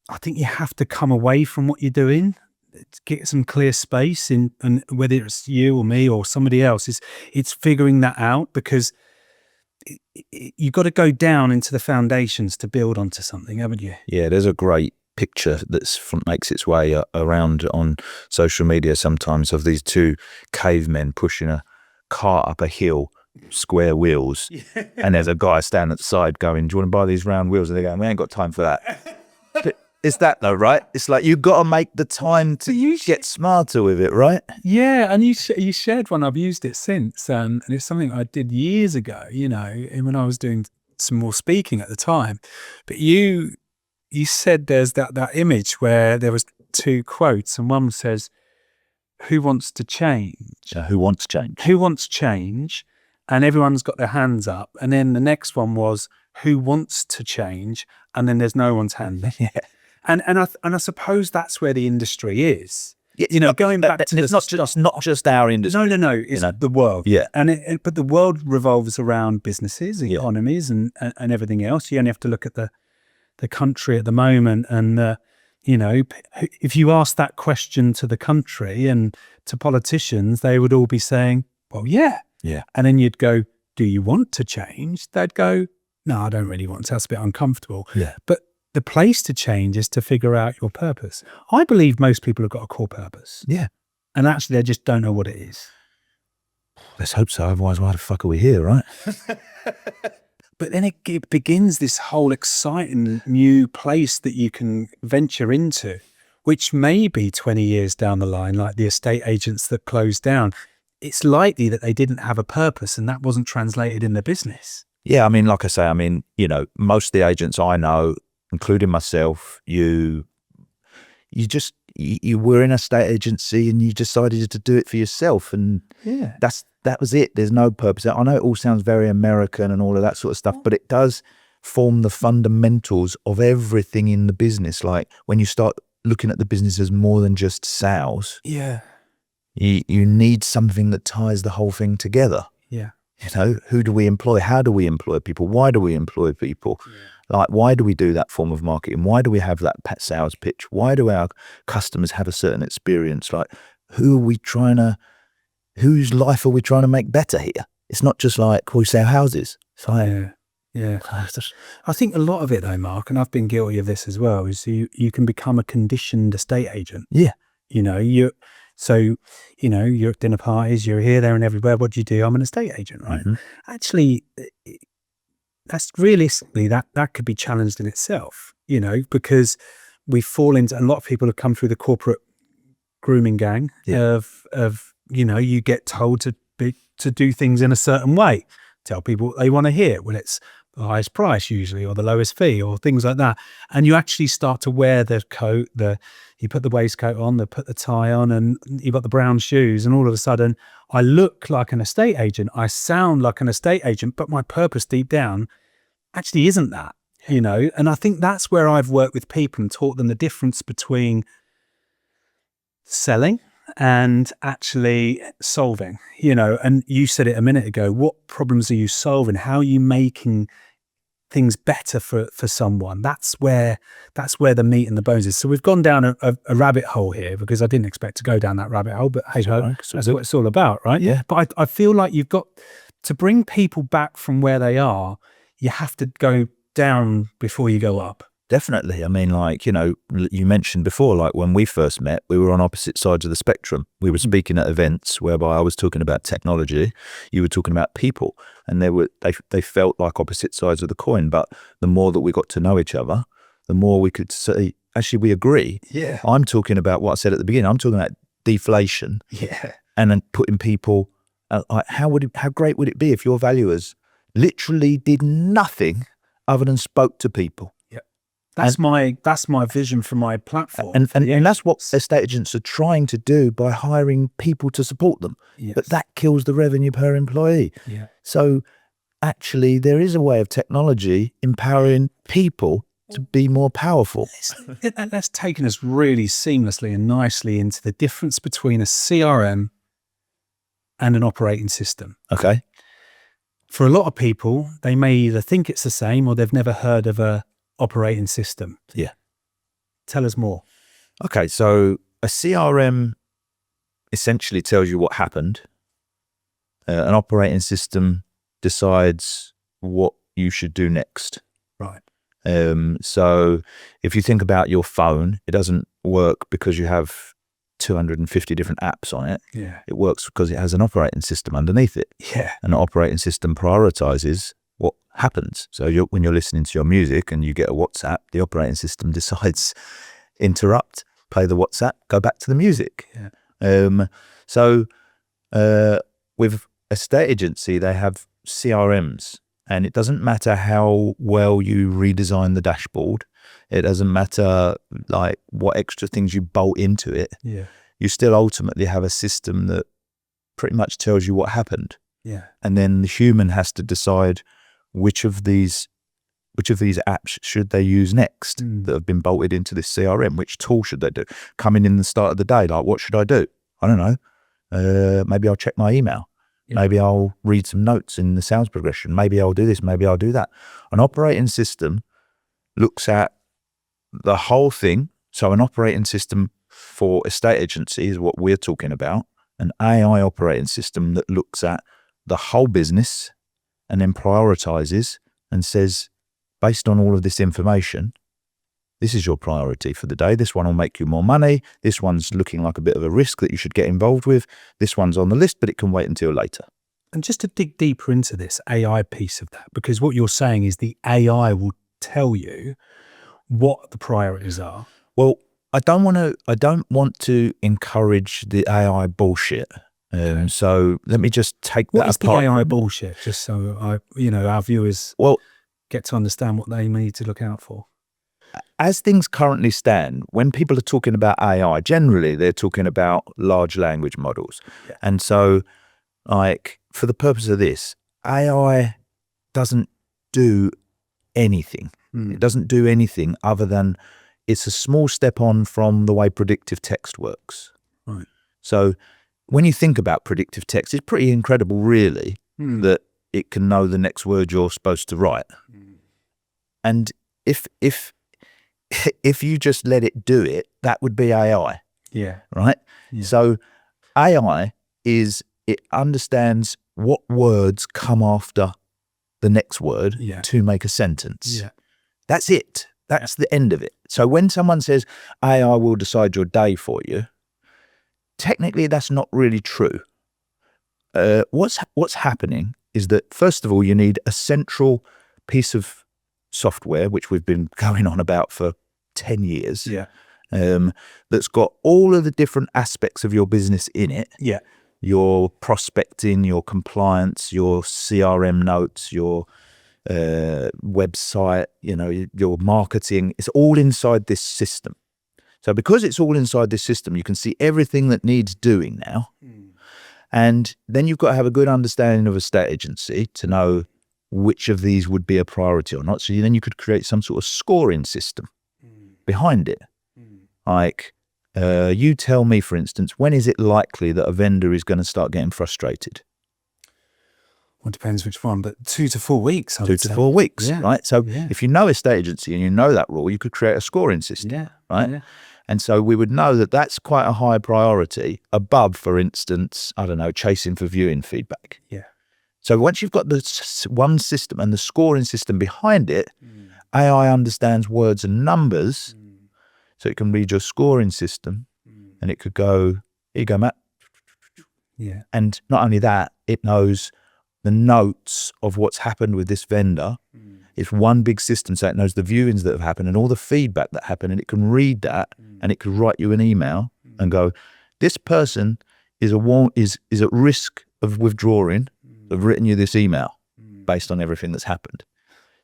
I think you have to come away from what you're doing, get some clear space in, and whether it's you or me or somebody else, it's figuring that out, because you've got to go down into the foundations to build onto something, haven't you? Yeah, there's a great picture makes its way around on social media sometimes, of these two cavemen pushing a cart up a hill, square wheels, and there's a guy standing at the side going, "Do you want to buy these round wheels?" And they're going, "We ain't got time for that." But it's that though, right? It's like, you've got to make the time to get smarter with it, right? Yeah, and you shared one. I've used it since, and it's something I did years ago, you know, when I was doing some more speaking at the time. But you said there's that image where there was two quotes, and one says, "Who wants to change?" Who wants change? Who wants change? And everyone's got their hands up. And then the next one was, "Who wants to change?" And then there's no one's hand. Yeah. And I suppose that's where the industry is. You know, going back to it's not just our industry. No. It's the world. Yeah. And but the world revolves around businesses, economies, and everything else. You only have to look at the country at the moment, and you know, if you ask that question to the country and to politicians, they would all be saying, "Well, yeah." Yeah. And then you'd go, "Do you want to change?" They'd go, "No, I don't really want to. That's a bit uncomfortable." Yeah. But the place to change is to figure out your purpose. I believe most people have got a core purpose. Yeah. And actually, they just don't know what it is. Let's hope so. Otherwise, why the fuck are we here, right? But then it begins this whole exciting new place that you can venture into, which may be 20 years down the line, like the estate agents that closed down. It's likely that they didn't have a purpose, and that wasn't translated in the business. Yeah, I mean, like I say, I mean, you know, most of the agents I know, including myself, you were in a estate agency and you decided to do it for yourself, and that was it. There's no purpose. I know it all sounds very American and all of that sort of stuff, but it does form the fundamentals of everything in the business. Like, when you start looking at the business as more than just sales, you need something that ties the whole thing together. Yeah. You know, who do we employ? How do we employ people? Why do we employ people? Yeah. Like, why do we do that form of marketing? Why do we have that pet sales pitch? Why do our customers have a certain experience? Like, whose life are we trying to make better here? It's not just like, we sell houses. It's like, yeah. I think a lot of it though, Mark, and I've been guilty of this as well, is you can become a conditioned estate agent. Yeah. You know, you're at dinner parties, you're here, there and everywhere. What do you do? I'm an estate agent, right? Mm-hmm. Actually, that's realistically, that could be challenged in itself, you know, because we fall into, a lot of people have come through the corporate grooming gang of, you know, you get told to do things in a certain way, tell people what they want to hear. Well, it's the highest price usually, or the lowest fee, or things like that. And you actually start to wear the coat, you put the waistcoat on, put the tie on, and you've got the brown shoes, and all of a sudden I look like an estate agent, I sound like an estate agent, but my purpose deep down actually isn't that, you know. And I think that's where I've worked with people and taught them the difference between selling and actually solving, you know. And you said it a minute ago, what problems are you solving? How are you making things better for someone? That's where the meat and the bones is. So we've gone down a rabbit hole here, because I didn't expect to go down that rabbit hole, but hey ho, that's what it's all about, right? Yeah. But I feel like you've got to bring people back from where they are. You have to go down before you go up. Definitely. I mean, like, you know, you mentioned before, like when we first met, we were on opposite sides of the spectrum. We were speaking at events whereby I was talking about technology, you were talking about people, and they felt like opposite sides of the coin. But the more that we got to know each other, the more we could say, actually, we agree. Yeah. I'm talking about what I said at the beginning. I'm talking about deflation. Yeah. And then putting people, like, how great would it be if your valuers literally did nothing other than spoke to people? That's my vision for my platform. And that's what estate agents are trying to do by hiring people to support them. Yes. But that kills the revenue per employee. Yeah. So actually, there is a way of technology empowering people to be more powerful. That's taken us really seamlessly and nicely into the difference between a CRM and an operating system. Okay. For a lot of people, they may either think it's the same or they've never heard of a operating system. Yeah. Tell us more. Okay, so a CRM essentially tells you what happened. An operating system decides what you should do next. Right. So if you think about your phone, it doesn't work because you have 250 different apps on it. Yeah. It works because it has an operating system underneath it. Yeah. And the operating system prioritizes what happens. So when you're listening to your music and you get a WhatsApp, the operating system decides interrupt, play the WhatsApp, go back to the music. Yeah. So with estate agency, they have CRMs, and it doesn't matter how well you redesign the dashboard. It doesn't matter like what extra things you bolt into it. Yeah. You still ultimately have a system that pretty much tells you what happened. Yeah. And then the human has to decide which of these apps should they use next that have been bolted into this CRM? Which tool should they do? Coming in the start of the day, like, what should I do? I don't know. Maybe I'll check my email. Yeah. Maybe I'll read some notes in the sales progression. Maybe I'll do this. Maybe I'll do that. An operating system looks at the whole thing. So an operating system for estate agency is what we're talking about. An AI operating system that looks at the whole business and then prioritizes and says, based on all of this information, this is your priority for the day. This one will make you more money. This one's looking like a bit of a risk that you should get involved with. This one's on the list, but it can wait until later. And just to dig deeper into this AI piece of that, because what you're saying is the AI will tell you what the priorities are. Well, I don't want to encourage the AI bullshit. So let me just take that apart. What is the AI bullshit? Just so our viewers get to understand what they need to look out for. As things currently stand, when people are talking about AI, generally they're talking about large language models. Yeah. And so, like, for the purpose of this, AI doesn't do anything. It doesn't do anything other than it's a small step on from the way predictive text works. Right. So when you think about predictive text, it's pretty incredible, really, that it can know the next word you're supposed to write. And if you just let it do it, that would be AI. Yeah. Right? Yeah. So AI it understands what words come after the next word to make a sentence. Yeah. That's it. That's the end of it. So when someone says AI will decide your day for you, technically that's not really true. What's happening is that, first of all, you need a central piece of software, which we've been going on about for 10 years, that's got all of the different aspects of your business in it. Yeah. Your prospecting, your compliance, your CRM notes, your website, your marketing. It's all inside this system. So because it's all inside this system, you can see everything that needs doing now. And then you've got to have a good understanding of a estate agency to know which of these would be a priority or not. So then you could create some sort of scoring system behind it. Like, you tell me, for instance, when is it likely that a vendor is going to start getting frustrated? Well, it depends which one, but 2 to 4 weeks. 2 to 4 weeks, right? So if you know estate agency and you know that rule, you could create a scoring system, right? Yeah. And so we would know that that's quite a high priority above, for instance, I don't know, chasing for viewing feedback. Yeah. So once you've got the one system and the scoring system behind it, AI understands words and numbers, so it can read your scoring system, and it could go, here you go, Matt. Yeah. And not only that, it knows the notes of what's happened with this vendor. It's one big system, so it knows the viewings that have happened and all the feedback that happened, and it can read that, and it could write you an email and go, this person is at risk of withdrawing. I've written you this email based on everything that's happened.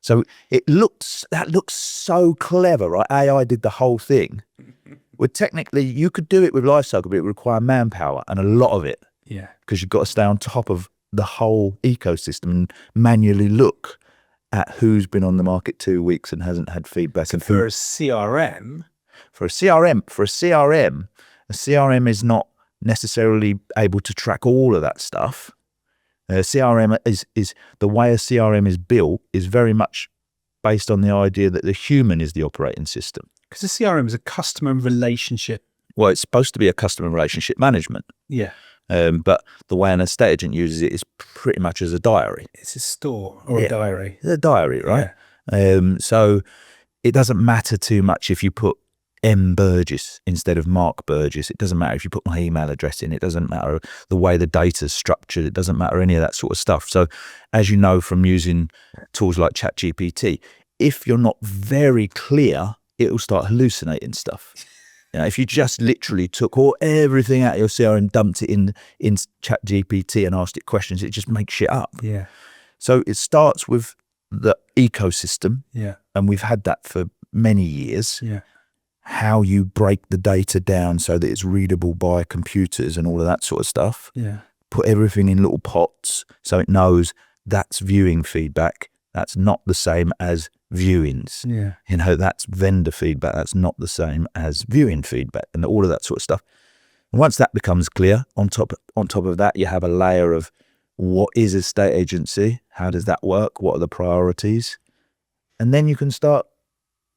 So that looks so clever, right? AI did the whole thing. Well, technically, you could do it with Lifecycle, but it would require manpower and a lot of it. Yeah. Because you've got to stay on top of the whole ecosystem and manually look at who's been on the market 2 weeks and hasn't had feedback. So for a CRM, a CRM is not necessarily able to track all of that stuff. CRM is the way a CRM is built is very much based on the idea that the human is the operating system. Because a CRM is a customer relationship. Well, it's supposed to be a customer relationship management. Yeah. But the way an estate agent uses it is pretty much as a diary. It's a store or a diary. It's a diary, right? Yeah. So it doesn't matter too much if you put M. Burgess instead of Mark Burgess. It doesn't matter if you put my email address in. It doesn't matter the way the data's structured. It doesn't matter any of that sort of stuff. So as you know from using tools like ChatGPT, if you're not very clear, it'll start hallucinating stuff. If you just literally took everything out of your CRM, dumped it in ChatGPT and asked it questions, it just makes shit up. Yeah. So it starts with the ecosystem. Yeah. And we've had that for many years. Yeah. How you break the data down so that it's readable by computers and all of that sort of stuff. Yeah. Put everything in little pots so it knows that's viewing feedback. That's not the same as viewings. Yeah. That's vendor feedback. That's not the same as viewing feedback and all of that sort of stuff. And once that becomes clear, on top of that, you have a layer of what is a state agency? How does that work? What are the priorities? And then you can start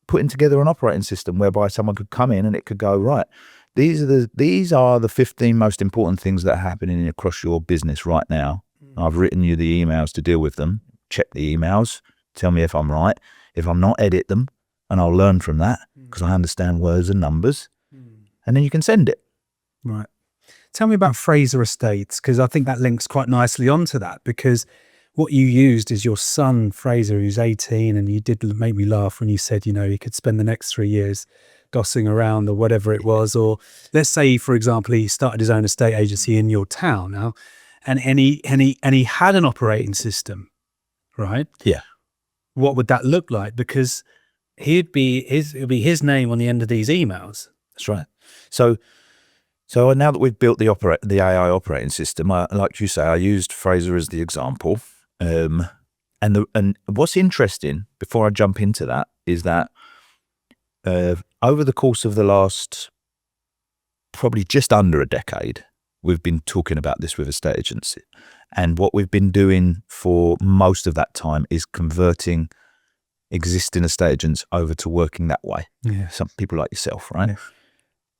putting together an operating system whereby someone could come in and it could go, right, these are the 15 most important things that are happening across your business right now. I've written you the emails to deal with them. Check the emails. Tell me if I'm right. If I'm not, edit them, and I'll learn from that because I understand words and numbers. And then you can send it. Right. Tell me about Fraser Estates, because I think that links quite nicely onto that, because what you used is your son, Fraser, who's 18, and you did make me laugh when you said, he could spend the next 3 years dossing around or whatever it was. Or let's say, for example, he started his own estate agency in your town now, and he had an operating system, right? Yeah. What would that look like? Because it'd be his name on the end of these emails. That's right. So now that we've built the AI operating system, like you say, I used Fraser as the example. And what's interesting, before I jump into that, is that over the course of the last probably just under a decade, we've been talking about this with estate agency. And what we've been doing for most of that time is converting existing estate agents over to working that way. Yeah. Some people like yourself, right? Yeah.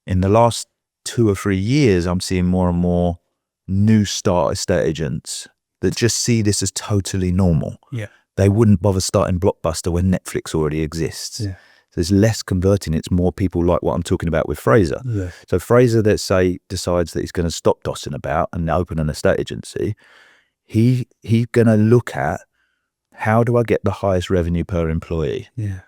In the last 2 or 3 years, I'm seeing more and more new start estate agents that just see this as totally normal. Yeah. They wouldn't bother starting Blockbuster when Netflix already exists. Yeah. There's less converting. It's more people like what I'm talking about with Fraser. Yeah. So Fraser, let's say, decides that he's going to stop dossing about and open an estate agency. He's going to look at, how do I get the highest revenue per employee? Yeah.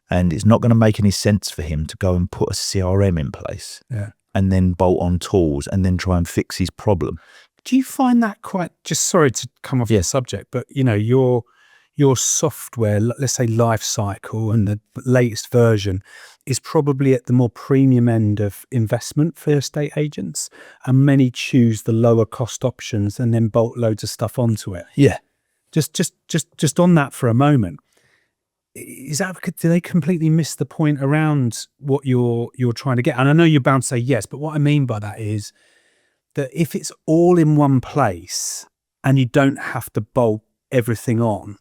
And it's not going to make any sense for him to go and put a CRM in place. Yeah. And then bolt on tools and then try and fix his problem. Do you find that quite, just sorry to come off the subject, but your software, let's say life cycle and the latest version, is probably at the more premium end of investment for estate agents, and many choose the lower cost options and then bolt loads of stuff onto it. Yeah. Just on that for a moment. Is that, do they completely miss the point around what you're trying to get? And I know you're bound to say yes, but what I mean by that is that if it's all in one place and you don't have to bolt everything on,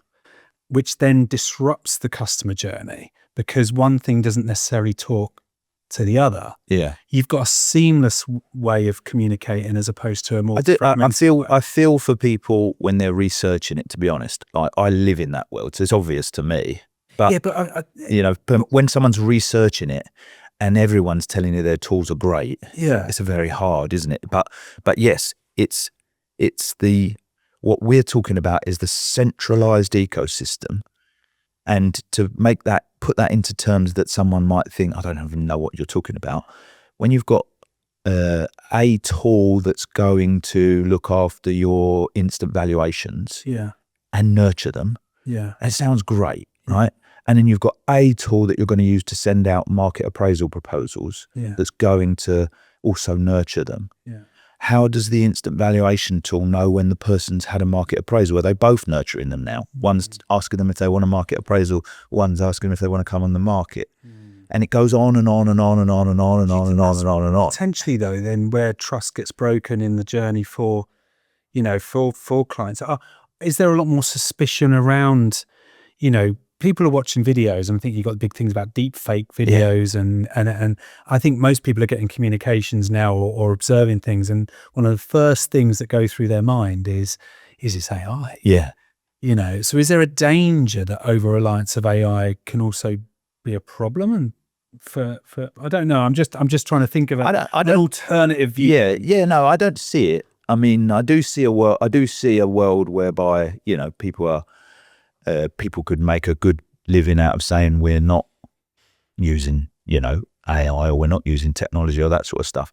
which then disrupts the customer journey because one thing doesn't necessarily talk to the other. Yeah. You've got a seamless way of communicating as opposed to a more fragmented way. I feel for people when they're researching it, to be honest. I live in that world, so it's obvious to me. But, but when someone's researching it and everyone's telling you their tools are great, it's very hard, isn't it? But yes, it's what we're talking about is the centralized ecosystem. And to put that into terms that someone might think, I don't even know what you're talking about. When you've got a tool that's going to look after your instant valuations and nurture them, it sounds great. right? And then you've got a tool that you're going to use to send out market appraisal proposals that's going to also nurture them. Yeah. How does the instant valuation tool know when the person's had a market appraisal? Are they both nurturing them now? One's asking them if they want a market appraisal, one's asking them if they want to come on the market. And it goes on and on and on and on and on and on and on and on and on. Potentially though, then where trust gets broken in the journey for, you know, for clients, is there a lot more suspicion around, you know, people are watching videos, and I think you've got big things about deep fake videos, and I think most people are getting communications now or observing things, and one of the first things that go through their mind is this AI? Yeah. You know, so is there a danger that over-reliance of AI can also be a problem? And for I don't know, I'm just trying to think of an alternative view. No, I don't see it. I mean, I do see a world whereby, you know, people could make a good living out of saying we're not using, you know, AI, or we're not using technology or that sort of stuff.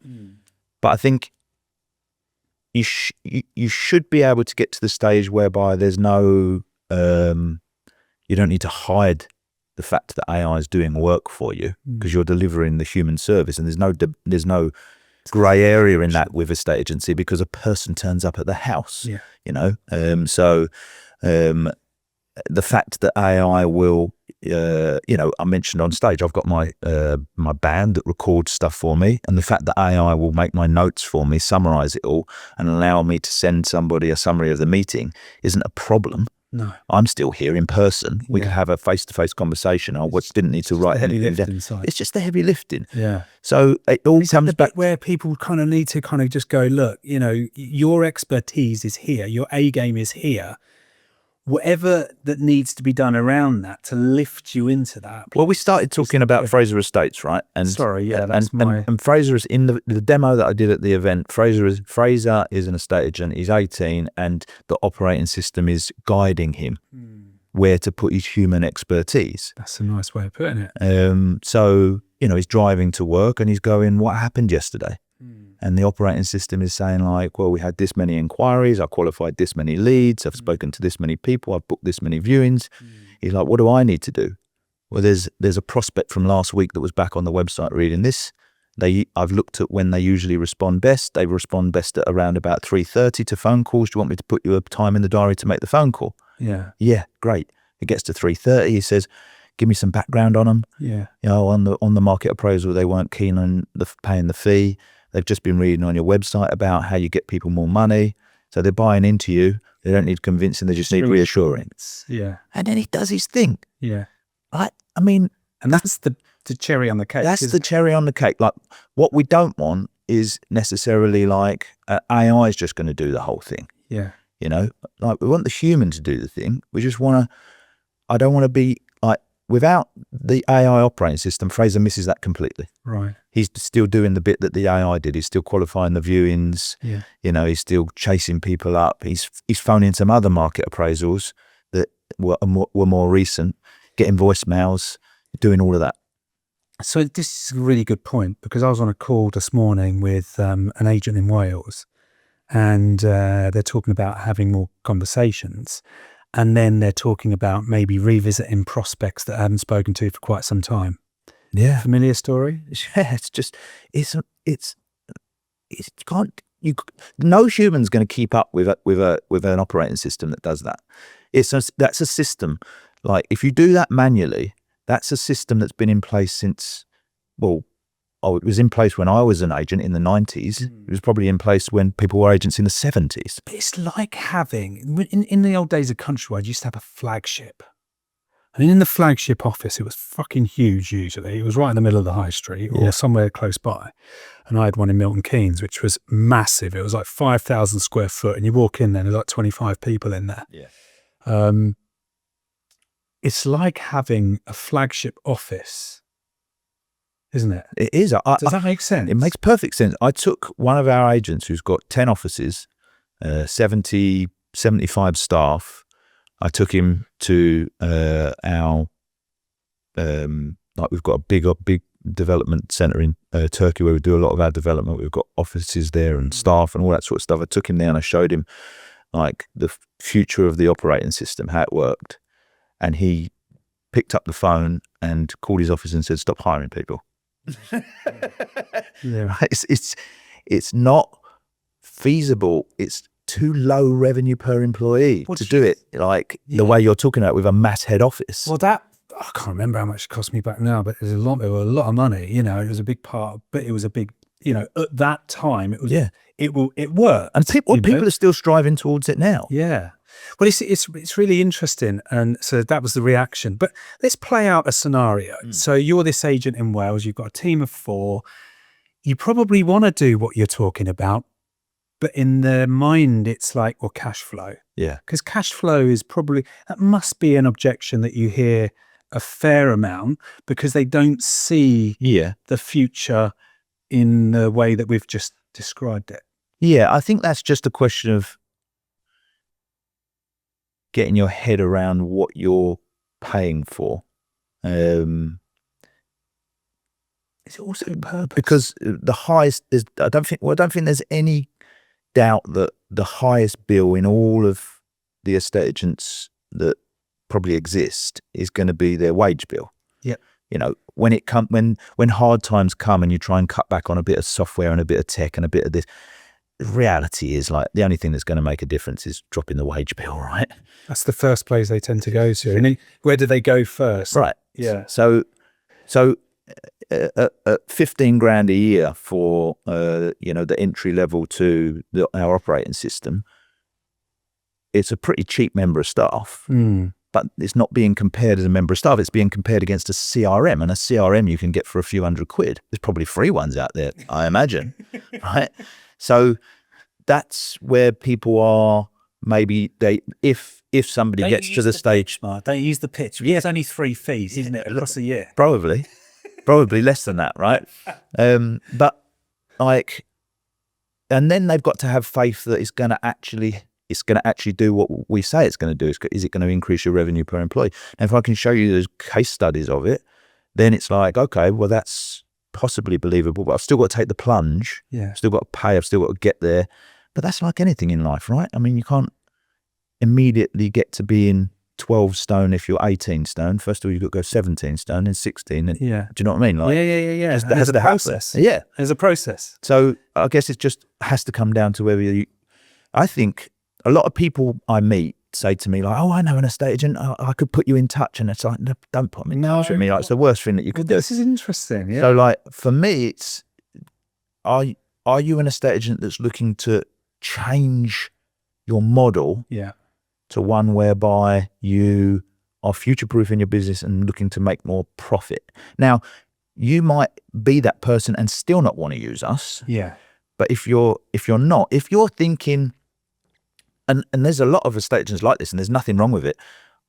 But I think you should be able to get to the stage whereby there's no, you don't need to hide the fact that AI is doing work for you, because you're delivering the human service, and there's no grey area in that with estate agency, because a person turns up at the house, you know. The fact that AI will, you know, I mentioned on stage, I've got my band that records stuff for me, and the fact that AI will make my notes for me, summarize it all, and allow me to send somebody a summary of the meeting isn't a problem. No, I'm still here in person. We could have a face-to-face conversation. I didn't need to write anything down. It's just the heavy lifting. Yeah. So it all comes back where people kind of need to kind of just go, look, you know, your expertise is here, your A game is here. Whatever that needs to be done around that to lift you into that. Well, we started talking about Fraser Estates, right? And and Fraser is in the demo that I did at the event. Fraser is an estate agent. He's 18, and the operating system is guiding him where to put his human expertise. That's a nice way of putting it. So, you know, he's driving to work and he's going, what happened yesterday? And the operating system is saying, like, well, we had this many inquiries, I qualified this many leads, I've spoken to this many people, I've booked this many viewings. He's like, what do I need to do? Well, there's a prospect from last week that was back on the website reading this. I've looked at when they usually respond best. They respond best at around about 3:30 to phone calls. Do you want me to put you a time in the diary to make the phone call? Yeah, great. It gets to 3:30. He says, give me some background on them. Yeah. You know, on the market appraisal, they weren't keen on paying the fee. They've just been reading on your website about how you get people more money. So they're buying into you. They don't need convincing. They just need reassuring. Yeah. And then he does his thing. Yeah. I mean, and that's the cherry on the cake. That's the cherry on the cake. Like, what we don't want is necessarily like AI is just going to do the whole thing. Yeah. You know, like, we want the human to do the thing. We just want to, I don't want to be like, without the AI operating system, Fraser misses that completely. Right. He's still doing the bit that the AI did. He's still qualifying the viewings. Yeah. You know, he's still chasing people up. He's phoning some other market appraisals that were more recent, getting voicemails, doing all of that. So this is a really good point, because I was on a call this morning with an agent in Wales, and they're talking about having more conversations. And then they're talking about maybe revisiting prospects that I haven't spoken to for quite some time. Yeah. Familiar story? Yeah, no human's going to keep up with an operating system that does that. That's a system. Like, if you do that manually, that's a system that's been in place since, it was in place when I was an agent in the 90s. It was probably in place when people were agents in the 70s. But it's like having, in the old days of Countrywide, you used to have a flagship. And in the flagship office, it was fucking huge usually. It was right in the middle of the high street or somewhere close by. And I had one in Milton Keynes, which was massive. It was like 5,000 square foot. And you walk in there, and there's like 25 people in there. Yeah. It's like having a flagship office, isn't it? It is. Does that make sense? It makes perfect sense. I took one of our agents who's got 10 offices, 70, 75 staff. I took him to our, like, we've got a big development centre in Turkey where we do a lot of our development. We've got offices there and staff and all that sort of stuff. I took him there and I showed him, like, the future of the operating system, how it worked. And he picked up the phone and called his office and said, "Stop hiring people." Yeah. Right? It's not feasible. It's too low revenue per employee to do it like the way you're talking about with a mass head office. Well, I can't remember how much it cost me back now, but it was a lot of money. You know, it was a big part, but it was a big, you know, at that time, it was, it worked. And people are still striving towards it now. Yeah. Well, it's really interesting. And so that was the reaction. But let's play out a scenario. So you're this agent in Wales, you've got a team of 4. You probably want to do what you're talking about, but in their mind, it's like, well, cash flow. Yeah. Because cash flow is probably, that must be an objection that you hear a fair amount, because they don't see the future in the way that we've just described it. Yeah, I think that's just a question of getting your head around what you're paying for. Is it also purpose? Because the highest is, I don't think there's any doubt that the highest bill in all of the estate agents that probably exist is going to be their wage bill. Yeah. You know, when hard times come and you try and cut back on a bit of software and a bit of tech and a bit of this, the reality is, like, the only thing that's going to make a difference is dropping the wage bill, right? That's the first place they tend to go to. And then where do they go first? Right. Yeah. So at 15 grand a year for the entry level to our operating system, it's a pretty cheap member of staff. But it's not being compared as a member of staff. It's being compared against a CRM, and a CRM you can get for a few £100. There's probably free ones out there, I imagine, right? So that's where people are. Maybe if somebody gets to the stage, don't use the pitch. Yeah, it's only 3 fees, isn't it, across a year? Probably less than that, right? But like, and then they've got to have faith that it's going to actually do what we say it's going to do. Is it going to increase your revenue per employee? And if I can show you those case studies of it, then it's like, okay, well, that's possibly believable, but I've still got to take the plunge. Yeah. I've still got to pay. I've still got to get there. But that's like anything in life, right? I mean, you can't immediately get to being 12 stone if you're 18 stone. First of all, you've got to go 17 stone and 16. And, yeah. Do you know what I mean? Like, yeah. There's a process. Yeah. There's a process. So I guess it just has to come down to whether you, I think a lot of people I meet say to me like, "Oh, I know an estate agent. I could put you in touch." And it's like, no, don't put me in touch with me. Like, it's the worst thing that you could do. This is interesting. Yeah. So like, for me, it's, are you an estate agent that's looking to change your model to one whereby you are future-proofing your business and looking to make more profit? Now, you might be that person and still not want to use us. Yeah. But if you're not, if you're thinking, and there's a lot of estate agents like this, and there's nothing wrong with it.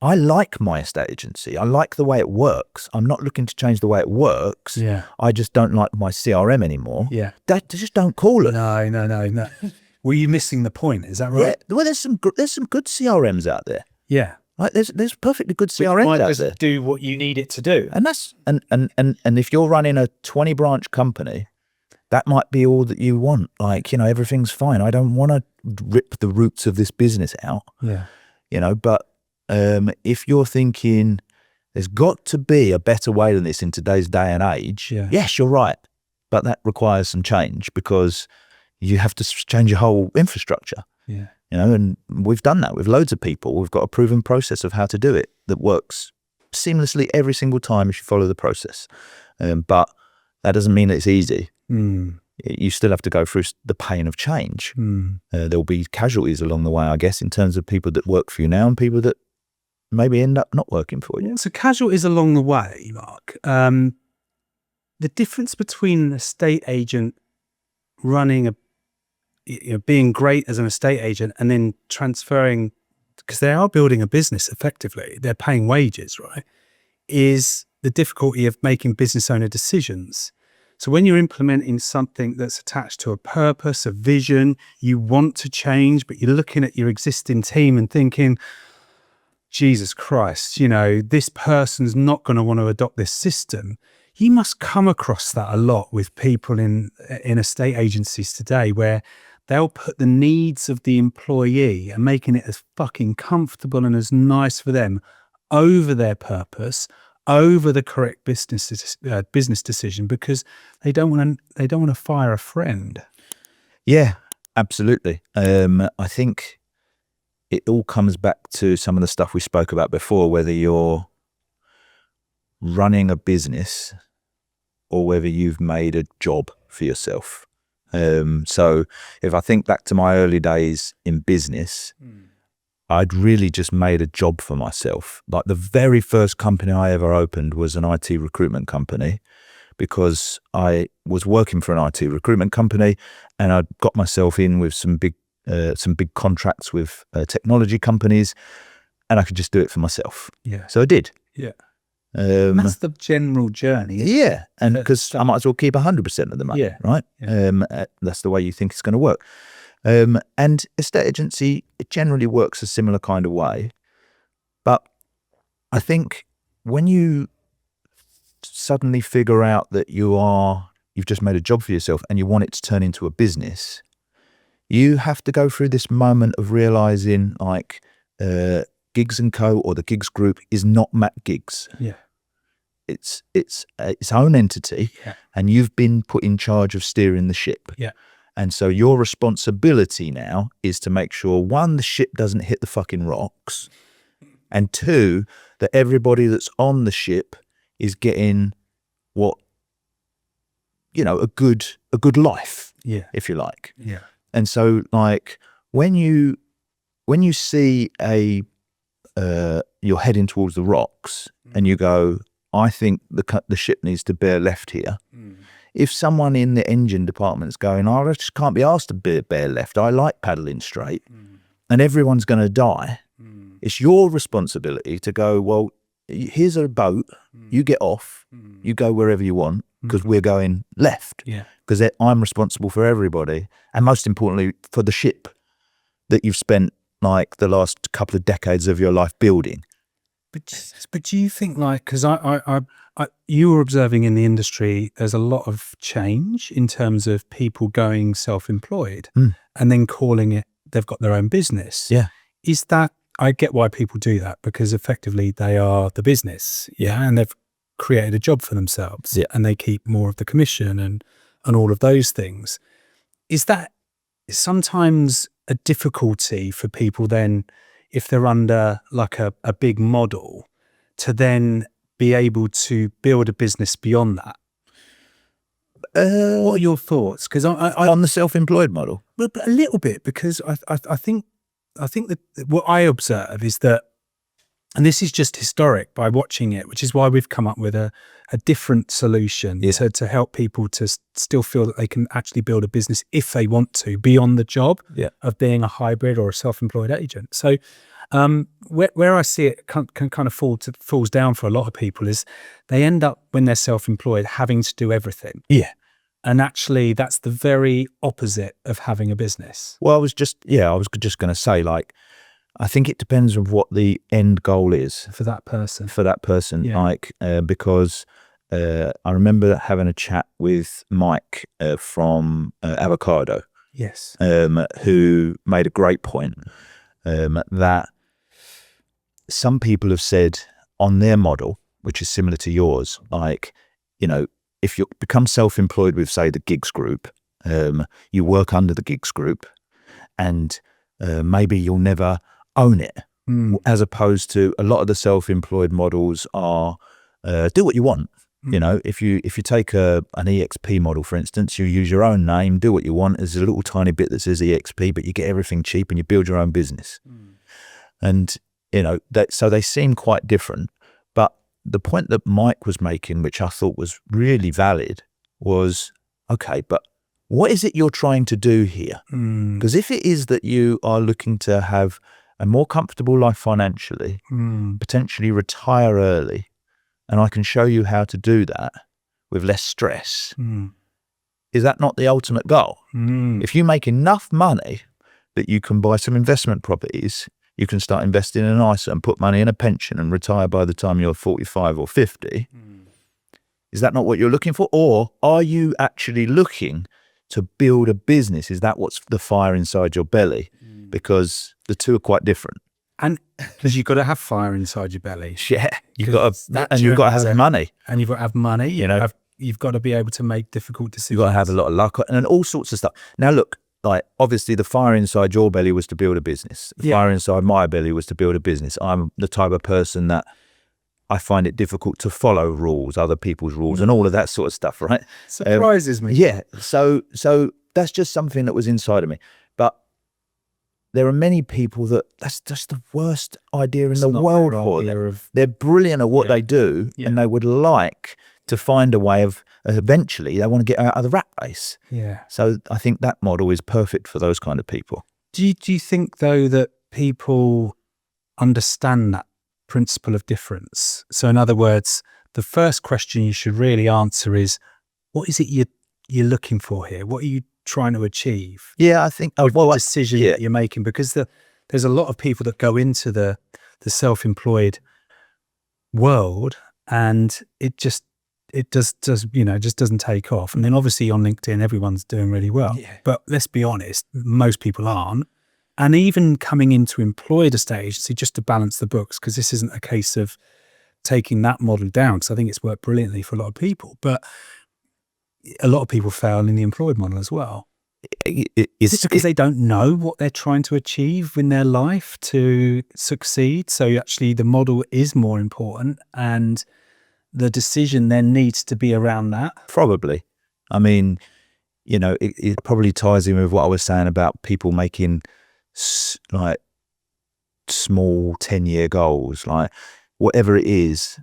I like my estate agency. I like the way it works. I'm not looking to change the way it works. Yeah. I just don't like my CRM anymore. Yeah. Just don't call it. No. Were you missing the point? Is that right? Yeah. Well, there's some good CRMs out there. Yeah. Like there's perfectly good CRMs out there. Do what you need it to do. And that's and if you're running a 20 branch company, that might be all that you want. Like, everything's fine. I don't want to rip the roots of this business out. Yeah. But if you're thinking there's got to be a better way than this in today's day and age, yes, you're right. But that requires some change, because you have to change your whole infrastructure. Yeah. And we've done that with loads of people. We've got a proven process of how to do it that works seamlessly every single time if you follow the process. But that doesn't mean that it's easy. You still have to go through the pain of change. There'll be casualties along the way, I guess, in terms of people that work for you now and people that maybe end up not working for you. So casualties along the way, Mark. The difference between an estate agent running being great as an estate agent and then transferring, because they are building a business effectively, they're paying wages, right, is the difficulty of making business owner decisions. So when you're implementing something that's attached to a purpose, a vision, you want to change, but you're looking at your existing team and thinking, Jesus Christ, this person's not going to want to adopt this system. You must come across that a lot with people in estate agencies today, where they'll put the needs of the employee and making it as fucking comfortable and as nice for them over their purpose, over the correct business decision, because they don't want to fire a friend. Yeah, absolutely. I think it all comes back to some of the stuff we spoke about before, whether you're running a business or whether you've made a job for yourself. So if I think back to my early days in business, I'd really just made a job for myself. Like the very first company I ever opened was an IT recruitment company, because I was working for an IT recruitment company and I'd got myself in with some big contracts with technology companies, and I could just do it for myself. Yeah. So I did. Yeah. And that's the general journey. Yeah. And because I might as well keep 100% of the money, right? Yeah. That's the way you think it's going to work. And estate agency, it generally works a similar kind of way. But I think when you suddenly figure out that you've just made a job for yourself and you want it to turn into a business, you have to go through this moment of realizing, like, Gigs & Co. or the Gigs Group is not Matt Giggs. Yeah. It's its own entity, and you've been put in charge of steering the ship. Yeah. And so your responsibility now is to make sure, one, the ship doesn't hit the fucking rocks, and two, that everybody that's on the ship is getting what, a good life, if you like. Yeah. And so, like, when you see you're heading towards the rocks and you go, I think the ship needs to bear left here. If someone in the engine department is going, I just can't be asked to bear left, I like paddling straight, and everyone's going to die, it's your responsibility to go, well, here's a boat, you get off, you go wherever you want, because we're going left. Yeah. Because I'm responsible for everybody, and most importantly, for the ship that you've spent like the last couple of decades of your life building. But do you think, like, because you were observing in the industry, there's a lot of change in terms of people going self-employed and then calling it, they've got their own business. Yeah. Is that, I get why people do that, because effectively they are the business. Yeah. And they've created a job for themselves. Yeah. And they keep more of the commission and all of those things. Is that sometimes a difficulty for people then, if they're under like a big model, to then be able to build a business beyond that? What are your thoughts? Because I on the self-employed model, but a little bit, because I think that what I observe is that, and this is just historic by watching it, which is why we've come up with a different solution to help people to still feel that they can actually build a business if they want to, beyond the job of being a hybrid or a self-employed agent. So where I see it can kind of falls down for a lot of people is they end up, when they're self-employed, having to do everything. Yeah. And actually that's the very opposite of having a business. Well, I was just going to say, like, I think it depends on what the end goal is for that person. Like, because I remember having a chat with Mike from Avocado. Yes. Who made a great point that some people have said on their model, which is similar to yours, like, if you become self-employed with, say, the Gigs Group, you work under the Gigs Group, and maybe you'll never own it, as opposed to a lot of the self-employed models are do what you want. If you take an EXP model, for instance, you use your own name, do what you want. There's a little tiny bit that says EXP, but you get everything cheap and you build your own business. And so they seem quite different. But the point that Mike was making, which I thought was really valid, was, okay, but what is it you're trying to do here? Because if it is that you are looking to have a more comfortable life financially, potentially retire early, and I can show you how to do that with less stress, is that not the ultimate goal? If you make enough money that you can buy some investment properties, you can start investing in an ISA and put money in a pension and retire by the time you're 45 or 50. Is that not what you're looking for? Or are you actually looking to build a business? Is that what's the fire inside your belly? Because the two are quite different. And because you've got to have fire inside your belly. Yeah, you've got to, and you've you've got to have money. And you've got to have money. You know, you've got to be able to make difficult decisions. You've got to have a lot of luck and all sorts of stuff. Now, look, like obviously the fire inside your belly was to build a business. The fire inside my belly was to build a business. I'm the type of person that I find it difficult to follow rules, other people's rules, and all of that sort of stuff, right? Surprises me. Yeah. So that's just something that was inside of me. But there are many people that's just the worst idea in the world for them. They're brilliant at what they do, and they would like to find a way of eventually they want to get out of the rat race. Yeah. So I think that model is perfect for those kind of people. Do you think though that people understand that principle of difference? So in other words, the first question you should really answer is, what is it you're looking for here? What are you trying to achieve? Yeah, I think the decision that you're making, because there's a lot of people that go into the self-employed world and it just doesn't take off. And then obviously on LinkedIn, everyone's doing really well. Yeah. But let's be honest, most people aren't. And even coming into employed estate agency just to balance the books, because this isn't a case of taking that model down, because I think it's worked brilliantly for a lot of people. But a lot of people fail in the employed model as well. Is it because they don't know what they're trying to achieve in their life to succeed? So actually the model is more important and the decision then needs to be around that? Probably. I mean, you know, it probably ties in with what I was saying about people making like small 10-year goals, like whatever it is,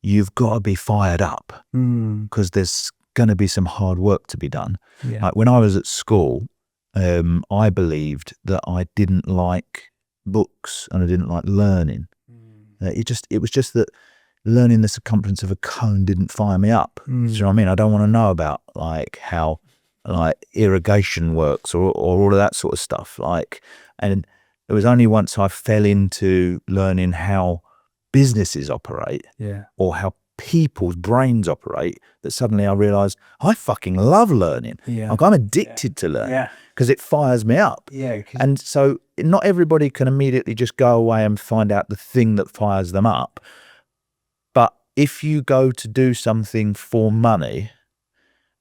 you've got to be fired up because there's going to be some hard work to be done. Yeah. Like when I was at school, I believed that I didn't like books and I didn't like learning. It was just that learning the circumference of a cone didn't fire me up. Do you know what I mean? I don't want to know about like how like irrigation works or all of that sort of stuff. Like, and it was only once I fell into learning how businesses operate or how people's brains operate that suddenly I realized I fucking love learning. Like I'm addicted to learning because it fires me up. And so not everybody can immediately just go away and find out the thing that fires them up. But if you go to do something for money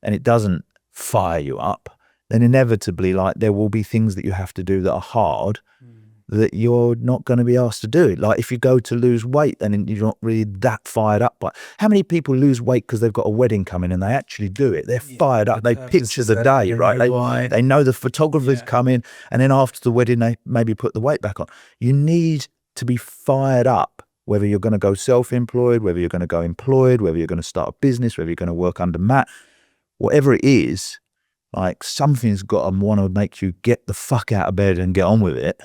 and it doesn't fire you up, then inevitably like there will be things that you have to do that are hard that you're not going to be asked to do. Like if you go to lose weight, then you're not really that fired up. But how many people lose weight because they've got a wedding coming and they actually do it? They're fired up. They picture the day, right? They know the photographer's coming, and then after the wedding, they maybe put the weight back on. You need to be fired up, whether you're going to go self-employed, whether you're going to go employed, whether you're going to start a business, whether you're going to work under Matt, whatever it is, like something's got to want to make you get the fuck out of bed and get on with it.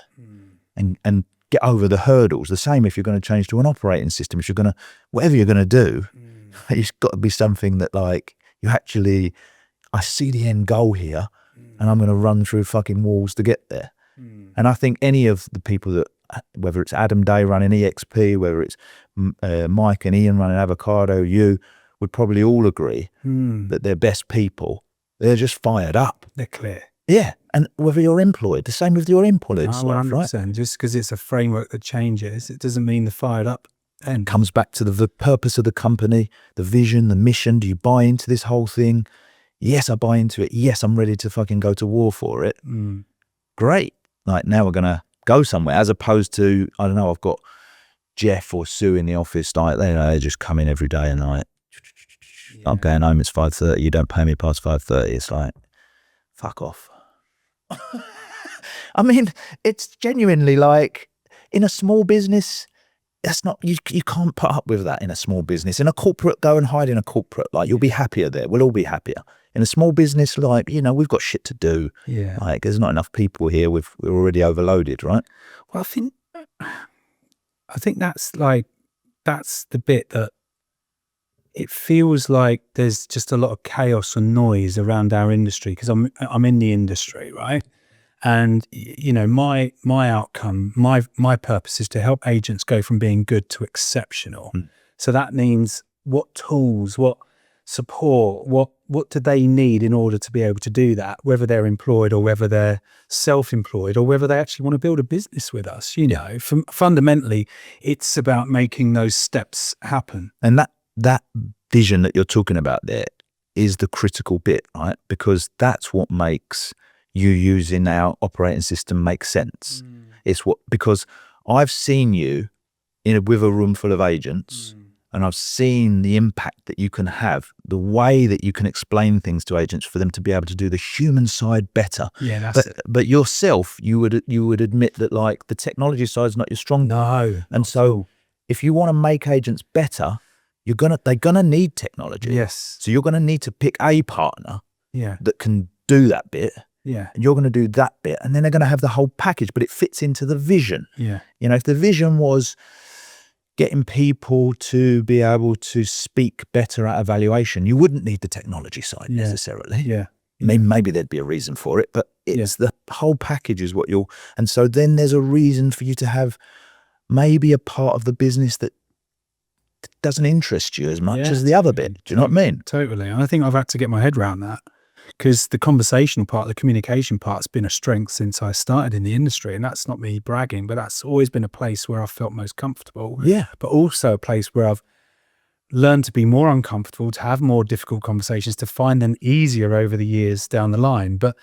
And get over the hurdles. The same if you're going to change to an operating system, if you're going to, whatever you're going to do, it's got to be something that like you actually, I see the end goal here and I'm going to run through fucking walls to get there. And I think any of the people that, whether it's Adam Day running EXP, whether it's Mike and Ian running Avocado, you would probably all agree that they're best people. They're just fired up. They're clear. Yeah, and whether you're employed, the same with your employed stuff, 100%. Right? Just because it's a framework that changes, it doesn't mean the fired up end. Comes back to the purpose of the company, the vision, the mission. Do you buy into this whole thing? Yes, I buy into it. Yes, I'm ready to fucking go to war for it. Great. Like now we're going to go somewhere, as opposed to, I don't know, I've got Jeff or Sue in the office, like they just come in every day and like, I'm going home, it's 5:30, you don't pay me past 5:30. It's like, fuck off. I mean, it's genuinely like in a small business, that's not, you can't put up with that in a small business. In a corporate, go and hide in a corporate, like you'll be happier there. We'll all be happier. In a small business, like, you know, we've got shit to do. Yeah. Like there's not enough people here. We're already overloaded, right? Well, I think that's the bit that it feels like there's just a lot of chaos and noise around our industry, because I'm in the industry, right? And you know, my outcome, my purpose is to help agents go from being good to exceptional. So that means what tools, what support, what what do they need in order to be able to do that, whether they're employed or whether they're self-employed or whether they actually want to build a business with us. Fundamentally, it's about making those steps happen. And that vision that you're talking about there is the critical bit, right? Because that's what makes you using our operating system make sense. It's because I've seen you with a room full of agents, and I've seen the impact that you can have, the way that you can explain things to agents for them to be able to do the human side better. Yeah, that's it. But yourself, you would admit that like the technology side is not your strong. No. And so if you want to make agents better, they're gonna need technology. Yes. So you're gonna need to pick a partner that can do that bit. Yeah. And you're going to do that bit, and then they're going to have the whole package, but it fits into the vision. Yeah. If the vision was getting people to be able to speak better at evaluation, you wouldn't need the technology side necessarily. Yeah. Maybe there'd be a reason for it, but it's the whole package is what and so then there's a reason for you to have maybe a part of the business that doesn't interest you as much as the other bit. Do you know what I mean? Totally. And I think I've had to get my head around that, because the conversational part, the communication part has been a strength since I started in the industry. And that's not me bragging, but that's always been a place where I've felt most comfortable. Yeah. But also a place where I've learned to be more uncomfortable, to have more difficult conversations, to find them easier over the years down the line. But,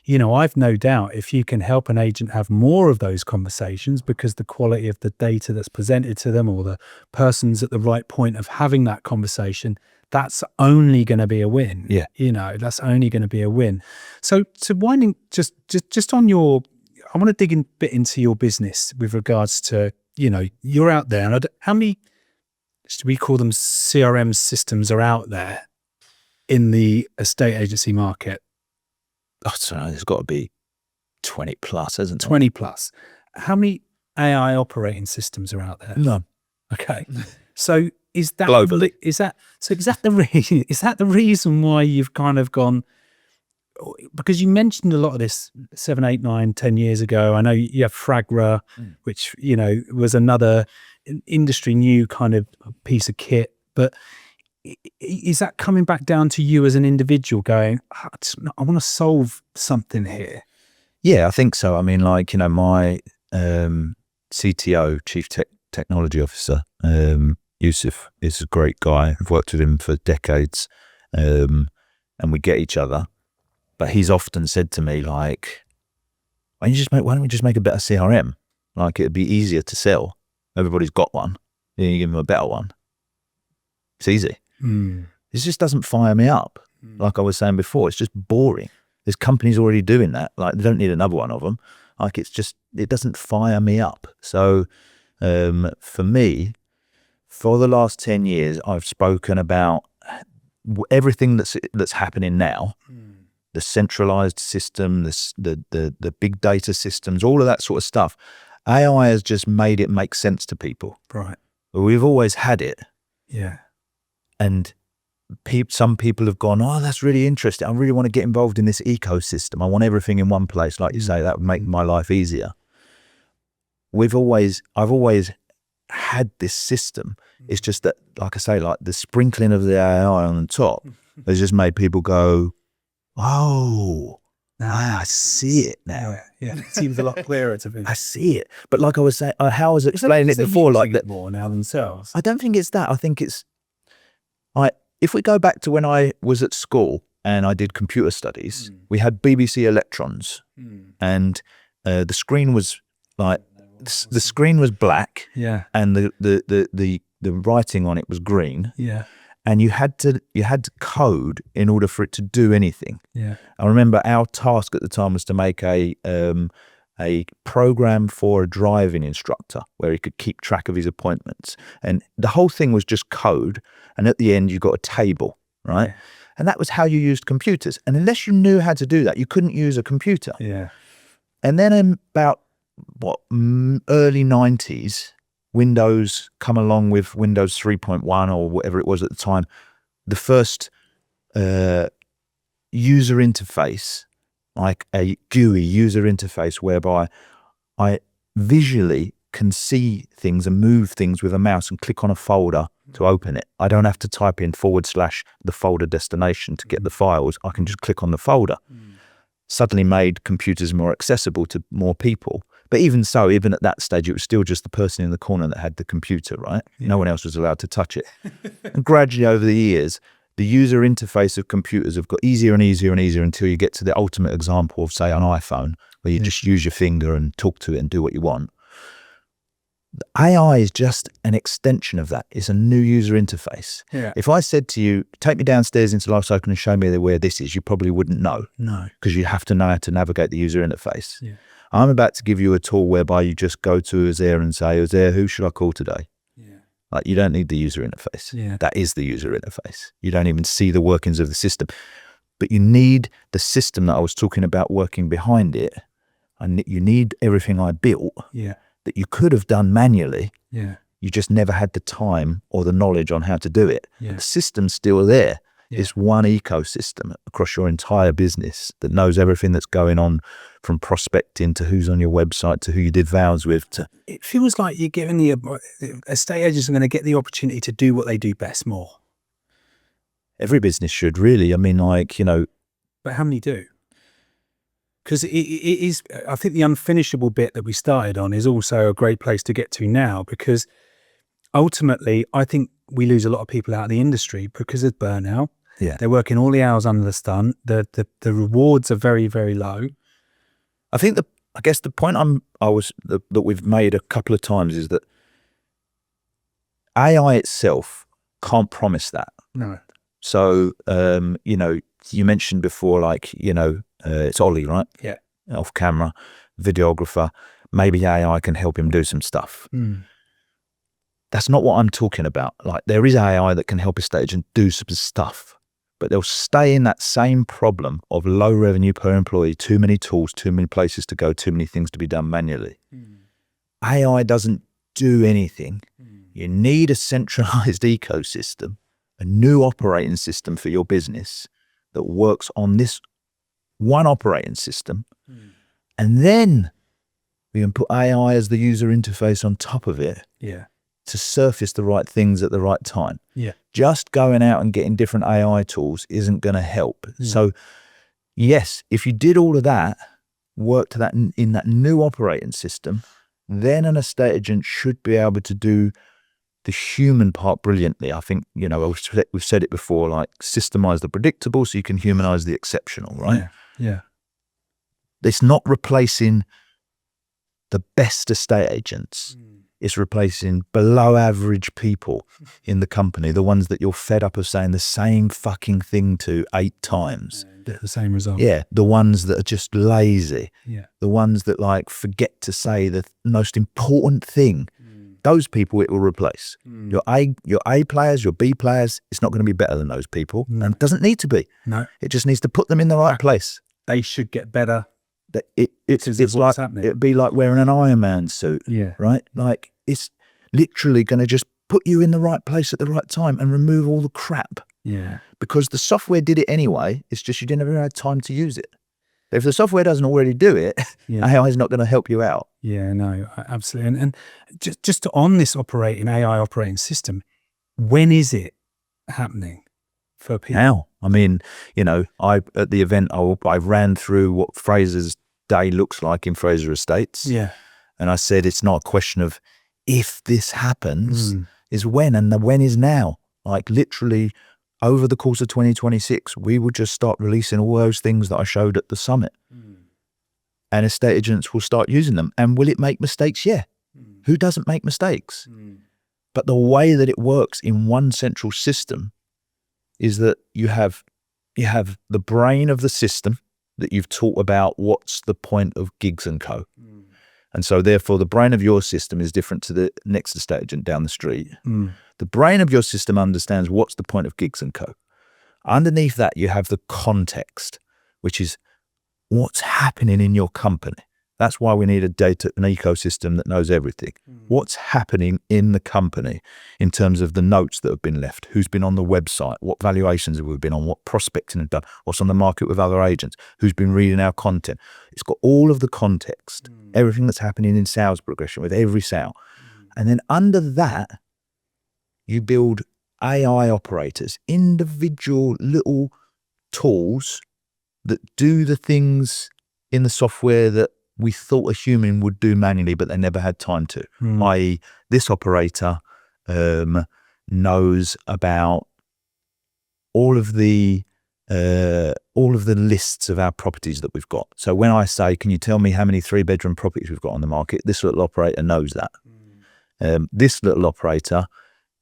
I've no doubt if you can help an agent have more of those conversations, because the quality of the data that's presented to them or the person's at the right point of having that conversation, that's only going to be a win. Yeah. That's only going to be a win. So winding just on I want to dig a bit into your business with regards to, you're out there, and how many, should we call them CRM systems, are out there in the estate agency market? I don't know, there's got to be 20 plus, hasn't there? 20 plus. How many AI operating systems are out there? None. Okay. So is that globally? Is that the reason why you've kind of gone? Because you mentioned a lot of this 7, 8, 9, 10 years ago. I know you have Fragra, which was another industry new kind of piece of kit. But is that coming back down to you as an individual going, I want to solve something here? Yeah, I think so. I mean, like, my CTO, Chief Technology Officer, Yusuf, is a great guy. I've worked with him for decades, and we get each other. But he's often said to me, like, why don't we just make a better CRM? Like, it'd be easier to sell. Everybody's got one. Then you give them a better one. It's easy. This just doesn't fire me up. Like I was saying before, it's just boring. There's companies already doing that. Like, they don't need another one of them. Like, it doesn't fire me up. So for me, for the last 10 years, I've spoken about everything that's happening now, the centralized system, the big data systems, all of that sort of stuff. AI has just made it make sense to people. Right. We've always had it. Yeah. And some people have gone, oh, that's really interesting. I really want to get involved in this ecosystem. I want everything in one place. Like you say, that would make my life easier. I've always had this system. It's just that, like I say, like the sprinkling of the AI on the top has just made people go, oh, I see it now. Yeah, it seems a lot clearer to me. I see it. But like I was saying, how I was explaining it before, like that more now themselves. I don't think it's that. I think it's, if we go back to when I was at school and I did computer studies, we had BBC Electrons, and the screen was like, the screen was black, and the writing on it was green, and you had to code in order for it to do anything. I remember our task at the time was to make a program for a driving instructor where he could keep track of his appointments, and the whole thing was just code, and at the end you got a table, right? And that was how you used computers, and unless you knew how to do that, you couldn't use a computer. And then in about early 90s, Windows come along with Windows 3.1 or whatever it was at the time, the first user interface, like a GUI user interface, whereby I visually can see things and move things with a mouse and click on a folder to open it. I don't have to type in / the folder destination to get the files. I can just click on the folder. Suddenly made computers more accessible to more people. But even so, even at that stage, it was still just the person in the corner that had the computer, right? No one else was allowed to touch it. And gradually over the years, the user interface of computers have got easier and easier and easier until you get to the ultimate example of, say, an iPhone, where you just use your finger and talk to it and do what you want. The AI is just an extension of that. It's a new user interface. Yeah. If I said to you, take me downstairs into Lifecycle and show me where this is, you probably wouldn't know. No. Because you have to know how to navigate the user interface. Yeah. I'm about to give you a tool whereby you just go to Azure and say, Azure, who should I call today? Yeah. Like, you don't need the user interface. Yeah. That is the user interface. You don't even see the workings of the system. But you need the system that I was talking about working behind it. And you need everything I built that you could have done manually. Yeah. You just never had the time or the knowledge on how to do it. Yeah. The system's still there. Yeah. It's one ecosystem across your entire business that knows everything that's going on, from prospecting to who's on your website to who you did vows with. It feels like you're giving the estate agents are going to get the opportunity to do what they do best more. Every business should, really. I mean, like, But how many do? Because it is, I think the unfinishable bit that we started on is also a great place to get to now, because ultimately I think we lose a lot of people out of the industry because of burnout. Yeah. They're working all the hours under the sun. The rewards are very, very low. I think I guess the point that we've made a couple of times is that AI itself can't promise that. No. So, you mentioned before, like, it's Ollie, right? Yeah. Off camera, videographer. Maybe AI can help him do some stuff. That's not what I'm talking about. Like, there is AI that can help a stage and do some stuff, but they'll stay in that same problem of low revenue per employee, too many tools, too many places to go, too many things to be done manually. AI doesn't do anything. You need a centralized ecosystem, a new operating system for your business that works on this one operating system. And then we can put AI as the user interface on top of it. Yeah. To surface the right things at the right time. Yeah. Just going out and getting different AI tools isn't going to help. So yes, if you did all of that, worked that in that new operating system, then an estate agent should be able to do the human part brilliantly. I think, we've said it before, like, systemize the predictable so you can humanize the exceptional, right? Yeah. It's not replacing the best estate agents. It's replacing below average people in the company, the ones that you're fed up of saying the same fucking thing to 8 times. Get the same result. Yeah, the ones that are just lazy. Yeah. The ones that, like, forget to say the most important thing. Those people it will replace. Your A players, your B players, it's not going to be better than those people. And it doesn't need to be. No. It just needs to put them in the right place. They should get better. It's like, it'd be like wearing an Iron Man suit. Yeah. Right? Like, it's literally going to just put you in the right place at the right time and remove all the crap. Yeah. Because the software did it anyway. It's just you didn't ever have time to use it. But if the software doesn't already do it, AI is not going to help you out. Yeah, no, absolutely. And just on this AI operating system, when is it happening for people? Now, I mean, at the event, I ran through what Fraser's day looks like in Fraser Estates. Yeah. And I said, it's not a question of if this happens, is when, and the when is now. Like, literally over the course of 2026, we will just start releasing all those things that I showed at the summit. And estate agents will start using them. And will it make mistakes? Yeah. Who doesn't make mistakes? But the way that it works in one central system is that you have the brain of the system that you've taught about what's the point of gigs and co. And so therefore the brain of your system is different to the next estate agent down the street. The brain of your system understands what's the point of gigs and co. Underneath that, you have the context, which is what's happening in your company. That's why we need an ecosystem that knows everything. What's happening in the company in terms of the notes that have been left, who's been on the website, what valuations have we been on, what prospecting have done, what's on the market with other agents, who's been reading our content. It's got all of the context, everything that's happening in sales progression with every sale. And then under that, you build AI operators, individual little tools that do the things in the software that we thought a human would do manually, but they never had time to. I.e., this operator knows about all of the lists of our properties that we've got. So when I say, can you tell me how many 3-bedroom properties we've got on the market? This little operator knows that. This little operator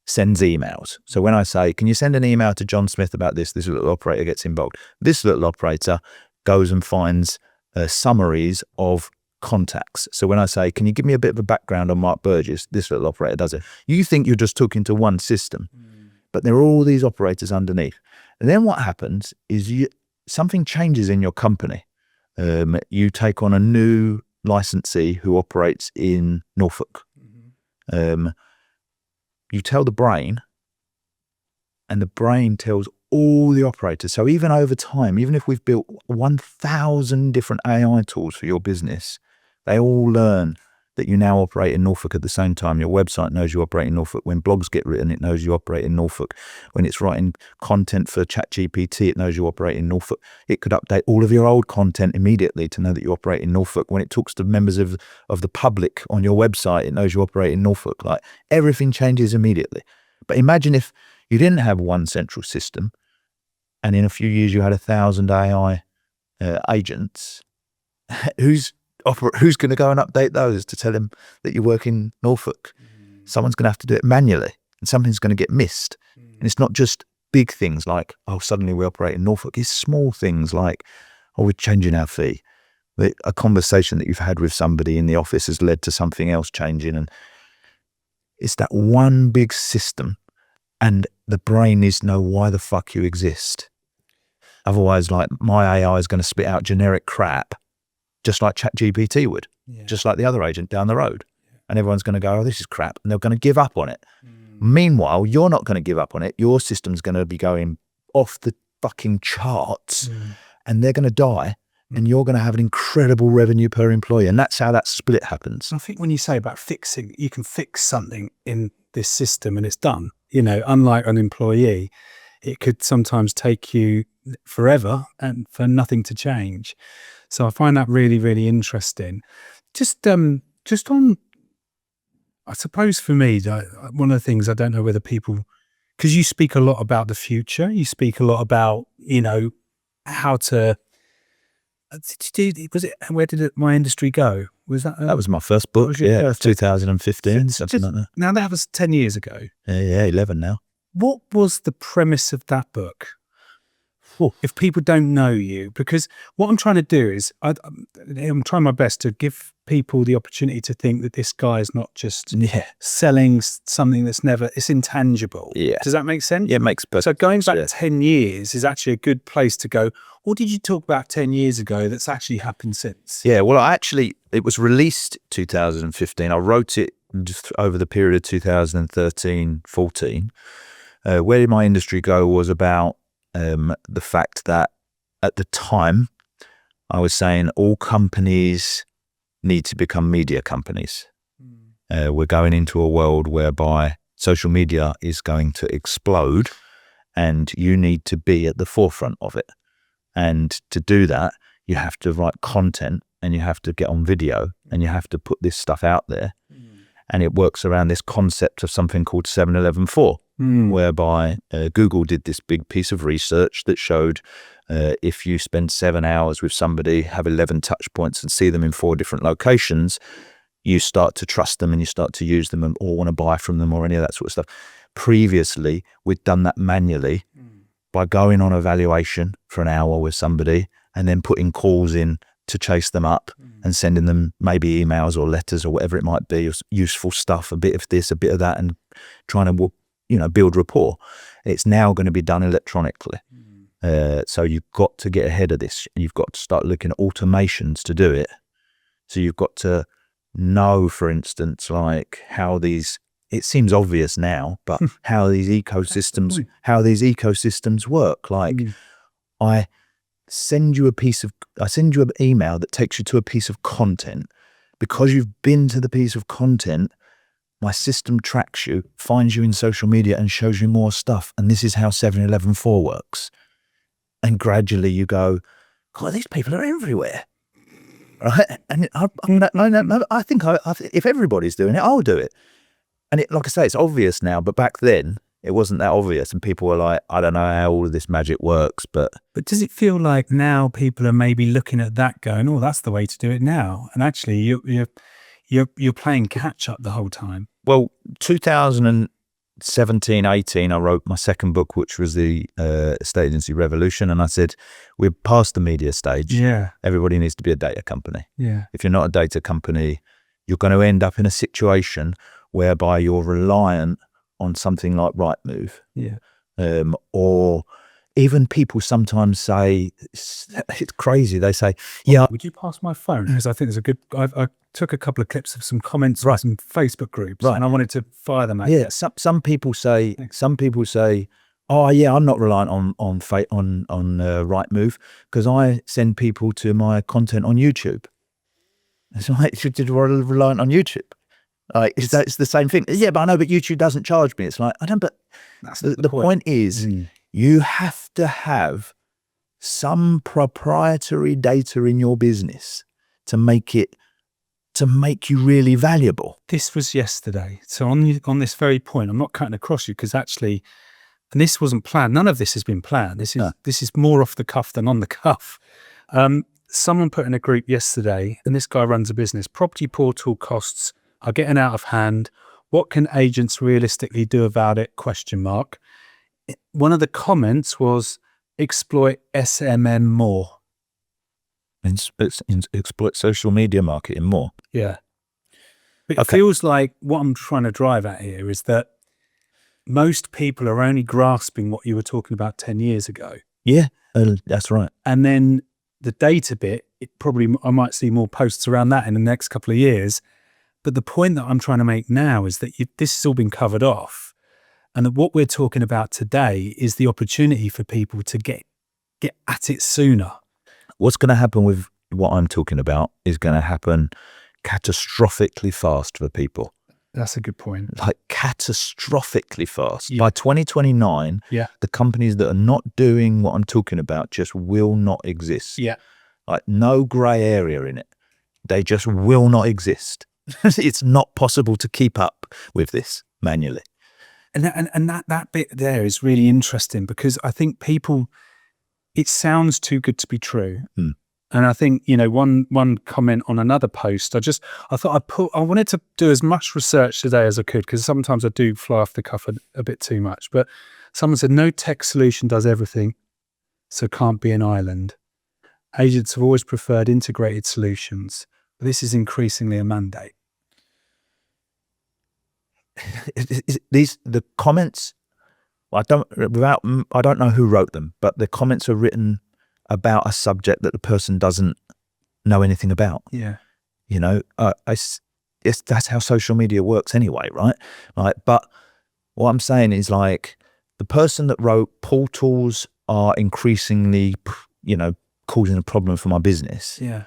sends emails. So when I say, can you send an email to John Smith about this? This little operator gets involved. This little operator goes and finds summaries of contacts. So when I say, can you give me a bit of a background on Mark Burgess? This little operator does it. You think you're just talking to one system, but there are all these operators underneath. And then what happens is something changes in your company. You take on a new licensee who operates in Norfolk. You tell the brain, and the brain tells all the operators. So even over time, even if we've built 1,000 different AI tools for your business, they all learn that you now operate in Norfolk at the same time. Your website knows you operate in Norfolk. When blogs get written, it knows you operate in Norfolk. When it's writing content for ChatGPT, it knows you operate in Norfolk. It could update all of your old content immediately to know that you operate in Norfolk. When it talks to members of the public on your website, it knows you operate in Norfolk. Like, everything changes immediately. But imagine if you didn't have one central system, and in a few years you had 1,000 AI agents. Who's going to go and update those to tell him that you work in Norfolk? Someone's going to have to do it manually, and something's going to get missed. And it's not just big things like, oh, suddenly we operate in Norfolk. It's small things like, oh, we're changing our fee. A conversation that you've had with somebody in the office has led to something else changing. And it's that one big system, and the brain needs to know why the fuck you exist. Otherwise, like, my AI is going to spit out generic crap, just like ChatGPT would, just like the other agent down the road. And everyone's going to go, oh, this is crap. And they're going to give up on it. Meanwhile, you're not going to give up on it. Your system's going to be going off the fucking charts, and they're going to die. And you're going to have an incredible revenue per employee. And that's how that split happens. I think when you say about fixing, you can fix something in this system and it's done. You know, unlike an employee, it could sometimes take you forever and for nothing to change. So I find that really, really interesting. Just on, I suppose for me, one of the things, I don't know whether people, because you speak a lot about the future, you speak a lot about, you know, how to, was it, where did my industry go? Was that? That was my first book, 2015, something like that. Now that was 10 years ago. Yeah, 11 now. What was the premise of that book? If people don't know you, because what I'm trying to do is I'm trying my best to give people the opportunity to think that this guy is not just selling something that's it's intangible. Yeah. Does that make sense? Yeah, it makes perfect sense. So going back 10 years is actually a good place to go. What did you talk about 10 years ago that's actually happened since? Yeah, well, it was released 2015. I wrote it just over the period of 2013, 14. Where did my industry go was about the fact that at the time I was saying all companies need to become media companies. We're going into a world whereby social media is going to explode, and you need to be at the forefront of it. And to do that, you have to write content, and you have to get on video, and you have to put this stuff out there. And it works around this concept of something called 7-11-4. Whereby Google did this big piece of research that showed if you spend 7 hours with somebody, have 11 touch points and see them in 4 different locations, you start to trust them and you start to use them or want to buy from them or any of that sort of stuff. Previously, we'd done that manually by going on a valuation for an hour with somebody and then putting calls in to chase them up and sending them maybe emails or letters or whatever it might be, or useful stuff, a bit of this, a bit of that, and trying to build rapport. It's now going to be done electronically. So you've got to get ahead of this. You've got to start looking at automations to do it. So you've got to know, for instance, like how these, it seems obvious now, but how these ecosystems work. Like I send you an email that takes you to a piece of content. Because you've been to the piece of content, My system tracks you, finds you in social media and shows you more stuff. And this is how 7-11-4 works. And gradually you go, God, these people are everywhere. Right? And I think if everybody's doing it, I'll do it. And like I say, it's obvious now, but back then it wasn't that obvious. And people were like, I don't know how all of this magic works, but does it feel like now people are maybe looking at that going, oh, that's the way to do it now? And actually you're playing catch up the whole time. Well, 2017, 18, I wrote my second book, which was the Estate Agency Revolution. And I said, we're past the media stage. Yeah. Everybody needs to be a data company. Yeah. If you're not a data company, you're going to end up in a situation whereby you're reliant on something like Rightmove. Yeah. Or even people sometimes say, it's crazy. They say, yeah. Would you pass my phone? Because I think there's a good, I took a couple of clips of some comments from some Facebook groups and I wanted to fire them at you. Yeah. Some people say, oh yeah, I'm not reliant on Rightmove because I send people to my content on YouTube. It's like, you're reliant on YouTube. Like, it's the same thing. Yeah, but I know, but YouTube doesn't charge me. It's like, I don't, but that's the point is you have to have some proprietary data in your business to make you really valuable. This was yesterday. So on this very point, I'm not cutting across you because actually, and this wasn't planned. None of this has been planned. This is more off the cuff than on the cuff. Someone put in a group yesterday, and this guy runs a business. Property portal costs are getting out of hand. What can agents realistically do about it? ? One of the comments was exploit SMM more. Exploit social media marketing more. Yeah. But it feels like what I'm trying to drive at here is that most people are only grasping what you were talking about 10 years ago. Yeah, that's right. And then the data bit, I might see more posts around that in the next couple of years. But the point that I'm trying to make now is that this has all been covered off, and that what we're talking about today is the opportunity for people to get at it sooner. What's going to happen with what I'm talking about is going to happen catastrophically fast for people. That's a good point. Like catastrophically fast. Yeah. By 2029, the companies that are not doing what I'm talking about just will not exist. Yeah. Like no grey area in it. They just will not exist. It's not possible to keep up with this manually. And that bit there is really interesting because I think people, it sounds too good to be true. And I think, one comment on another post, I wanted to do as much research today as I could because sometimes I do fly off the cuff a bit too much. But someone said, no tech solution does everything, so can't be an island. Agents have always preferred integrated solutions. This is increasingly a mandate. The comments, I don't know who wrote them, but the comments are written about a subject that the person doesn't know anything about. Yeah, that's how social media works anyway, right? Like, but what I'm saying is like the person that wrote portals are increasingly, causing a problem for my business. Yeah.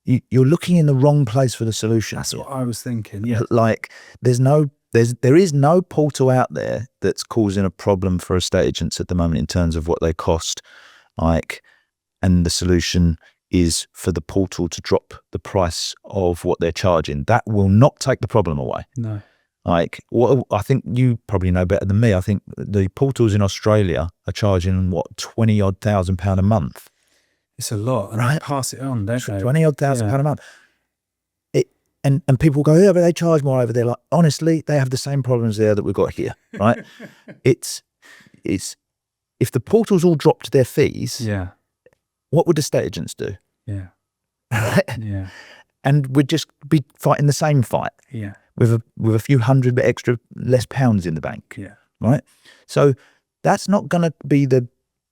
You're looking in the wrong place for the solution. That's what I was thinking. Yeah. Like there is no portal out there that's causing a problem for estate agents at the moment in terms of what they cost. And the solution is for the portal to drop the price of what they're charging. That will not take the problem away. No. Like, I think you probably know better than me. I think the portals in Australia are charging £20,000 a month. It's a lot, and right? They pass it on, don't they? £20,000 a month. And people go, yeah, but they charge more over there. Like, honestly, they have the same problems there that we've got here, right? It's if the portals all dropped their fees, what would estate agents do? Yeah, yeah. And we'd just be fighting the same fight, with a few hundred but less pounds in the bank, right? So that's not going to be the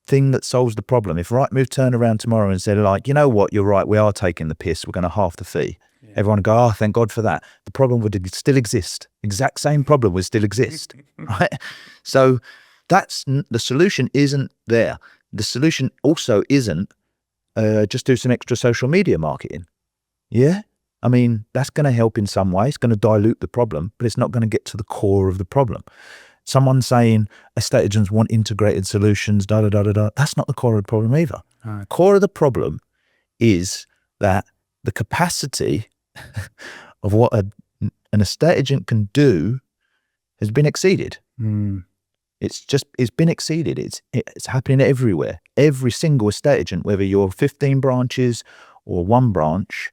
thing that solves the problem. If Rightmove turned around tomorrow and said, like, you know what, you're right, we are taking the piss, we're going to halve the fee. Everyone would go, oh, thank God for that. The problem would still exist. Exact same problem would still exist, right? So that's the solution isn't there. The solution also isn't just do some extra social media marketing. Yeah? I mean, that's going to help in some way. It's going to dilute the problem, but it's not going to get to the core of the problem. Someone saying estate agents want integrated solutions, that's not the core of the problem either. Right. Core of the problem is that the capacity of what an estate agent can do has been exceeded. It's been exceeded. It's happening everywhere. Every single estate agent, whether you're 15 branches or one branch,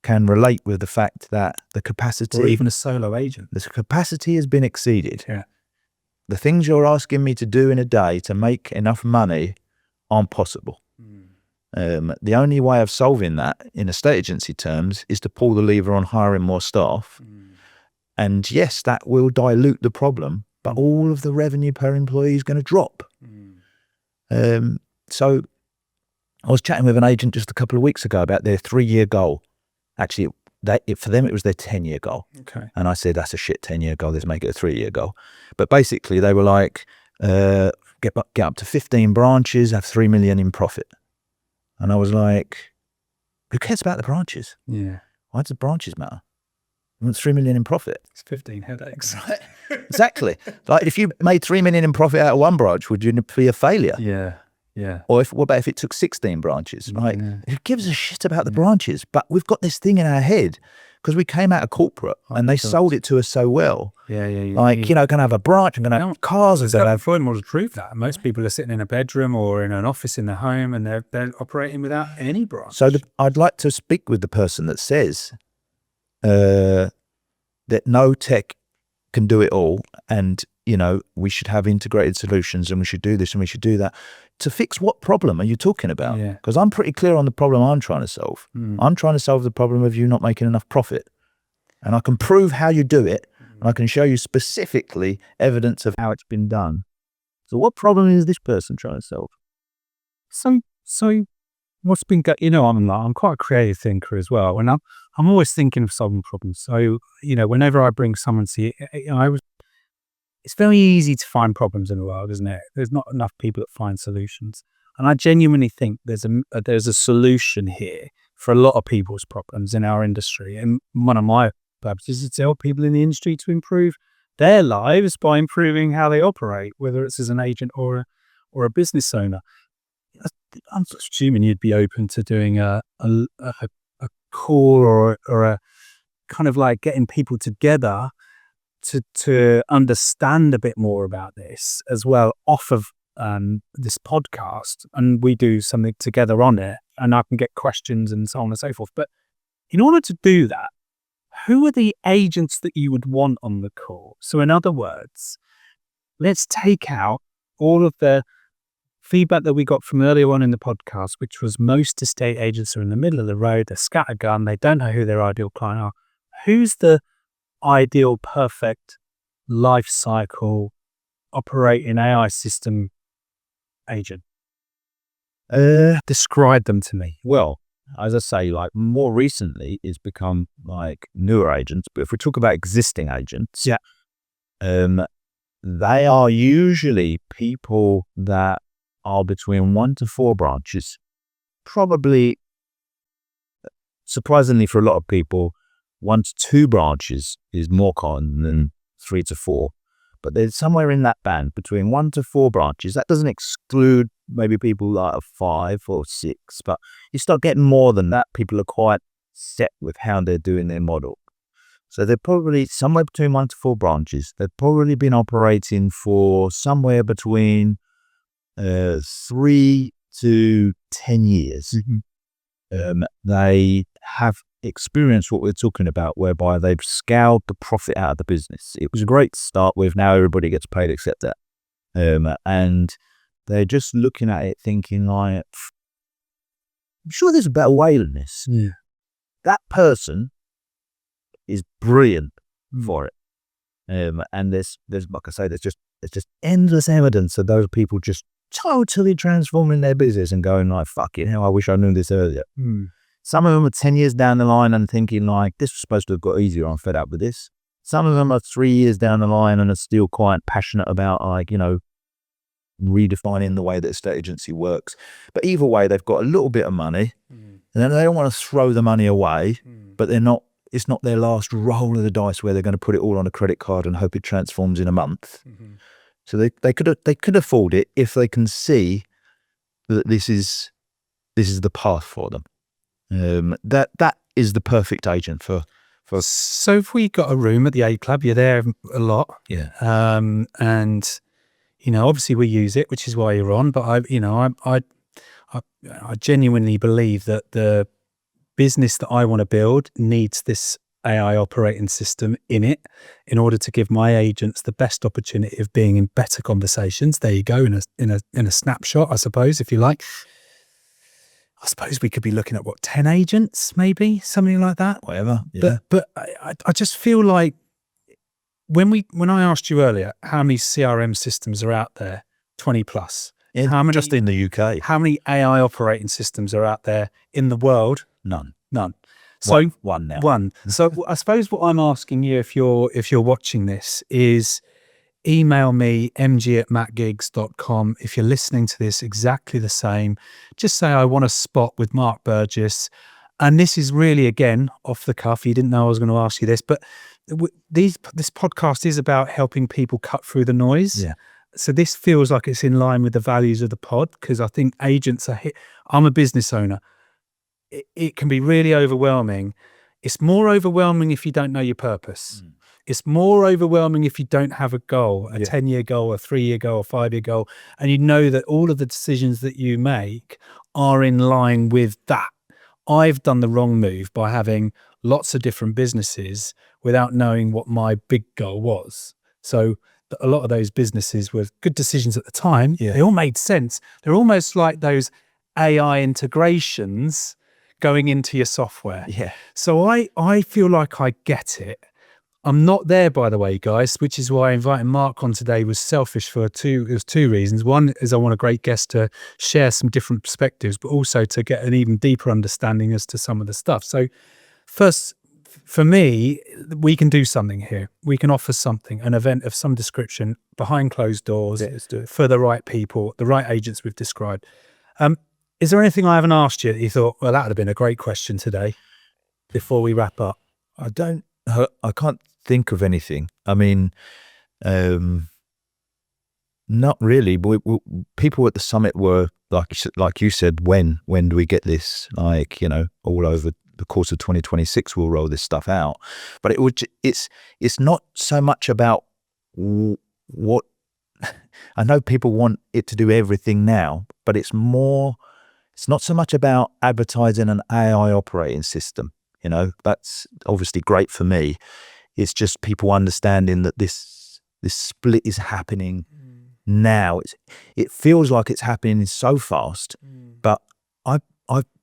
can relate with the fact that the capacity, or even a solo agent, the capacity has been exceeded. Yeah. The things you're asking me to do in a day to make enough money aren't possible. The only way of solving that in estate agency terms is to pull the lever on hiring more staff. And yes, that will dilute the problem, but all of the revenue per employee is going to drop. So I was chatting with an agent just a couple of weeks ago about their 3-year goal. Actually, for them, it was their 10-year goal. Okay. And I said, that's a shit 10-year goal. Let's make it a 3-year goal. But basically, they were like, get up to 15 branches, have 3 million in profit. And I was like, who cares about the branches? Yeah. Why does the branches matter? You want 3 million in profit. It's 15 headaches. Exactly. Like if you made 3 million in profit out of one branch, would you be a failure? Yeah. Yeah. Or what about if it took 16 branches? Like, who gives a shit about the branches? But we've got this thing in our head because we came out of corporate and they sold it to us so well. Yeah. Like, going to have a branch, I'm going to have cars. There's no Freud model to prove that. Most people are sitting in a bedroom or in an office in their home and they're operating without any branch. So I'd like to speak with the person that says that no tech can do it all and, we should have integrated solutions and we should do this and we should do that. To fix what problem are you talking about? Because I'm pretty clear on the problem I'm trying to solve. I'm trying to solve the problem of you not making enough profit. And I can prove how you do it. And I can show you specifically evidence of how it's been done. So what problem is this person trying to solve? So what's been, I'm quite a creative thinker as well. And I'm always thinking of solving problems. So, whenever I bring someone to it's very easy to find problems in the world, isn't it? There's not enough people that find solutions. And I genuinely think there's a solution here for a lot of people's problems in our industry. And one of my purposes is to help people in the industry to improve their lives by improving how they operate, whether it's as an agent or a business owner. I'm assuming you'd be open to doing a call or a kind of like getting people together to understand a bit more about this as well off of this podcast, and we do something together on it and I can get questions and so on and so forth. But in order to do that, who are the agents that you would want on the call? So in other words, let's take out all of the feedback that we got from earlier on in the podcast, which was most estate agents are in the middle of the road, they're scattergun, they don't know who their ideal client are. Who's the ideal, perfect life cycle operating AI system agent? Describe them to me. Well, as I say, like more recently, it's become like newer agents. But if we talk about existing agents, they are usually people that are between 1 to 4 branches. Probably, surprisingly for a lot of people, 1 to 2 branches is more common than 3 to 4. But there's somewhere in that band between 1 to 4 branches. That doesn't exclude maybe people like 5 or 6, but you start getting more than that. People are quite set with how they're doing their model. So they're probably somewhere between 1 to 4 branches. They've probably been operating for somewhere between 3 to 10 years. They have experienced what we're talking about, whereby they've scaled the profit out of the business. It was a great to start with. Now everybody gets paid except that. And they're just looking at it thinking like, I'm sure there's a better way than this. Yeah. That person is brilliant for it. And there's like I say, there's just endless evidence of those people just totally transforming their business and going like, fuck it, how I wish I knew this earlier. Some of them are 10 years down the line and thinking like, this was supposed to have got easier, I'm fed up with this. Some of them are 3 years down the line and are still quite passionate about like, redefining the way that a state agency works. But either way, they've got a little bit of money, and then they don't want to throw the money away, but it's not their last roll of the dice where they're going to put it all on a credit card and hope it transforms in a month. So they could afford it if they can see that this is the path for them. That is the perfect agent for. So if we got a room at the A Club, you're there a lot. Yeah. And obviously we use it, which is why you're on. But I genuinely believe that the business that I want to build needs this AI operating system in it in order to give my agents the best opportunity of being in better conversations. There you go, in a snapshot, I suppose, if you like. I suppose we could be looking at 10 agents, maybe something like that. Whatever. Yeah. But I just feel like when I asked you earlier how many CRM systems are out there, 20 plus. How many, just in the UK? How many AI operating systems are out there in the world? None. So one now. One. So I suppose what I'm asking you, if you're watching this, is email me mg@mattgiggs.com. If you're listening to this, exactly the same. Just say I want a spot with Mark Burgess. And this is really, again, off the cuff. You didn't know I was going to ask you this, but this podcast is about helping people cut through the noise. Yeah. So this feels like it's in line with the values of the pod, because I think agents are I'm a business owner. It can be really overwhelming. It's more overwhelming if you don't know your purpose. It's more overwhelming if you don't have a goal, a 10-year goal, a 3-year goal, a 5-year goal, and you know that all of the decisions that you make are in line with that. I've done the wrong move by having lots of different businesses without knowing what my big goal was. So a lot of those businesses were good decisions at the time. Yeah. They all made sense. They're almost like those AI integrations going into your software. Yeah. So I feel like I get it. I'm not there, by the way, guys, which is why inviting Mark on today was selfish for two reasons. One is I want a great guest to share some different perspectives, but also to get an even deeper understanding as to some of the stuff. So first, for me, we can do something here. We can offer something, an event of some description behind closed doors for the right people, the right agents we've described. Is there anything I haven't asked you that you thought, well, that would have been a great question today before we wrap up? I can't think of anything. I mean, not really. People at the summit were like you said, when do we get this? Like, all over the course of 2026, we'll roll this stuff out. But it's not so much about what I know. People want it to do everything now, but it's not so much about advertising an AI operating system. That's obviously great for me. It's just people understanding that this split is happening now. It feels like it's happening so fast, but I've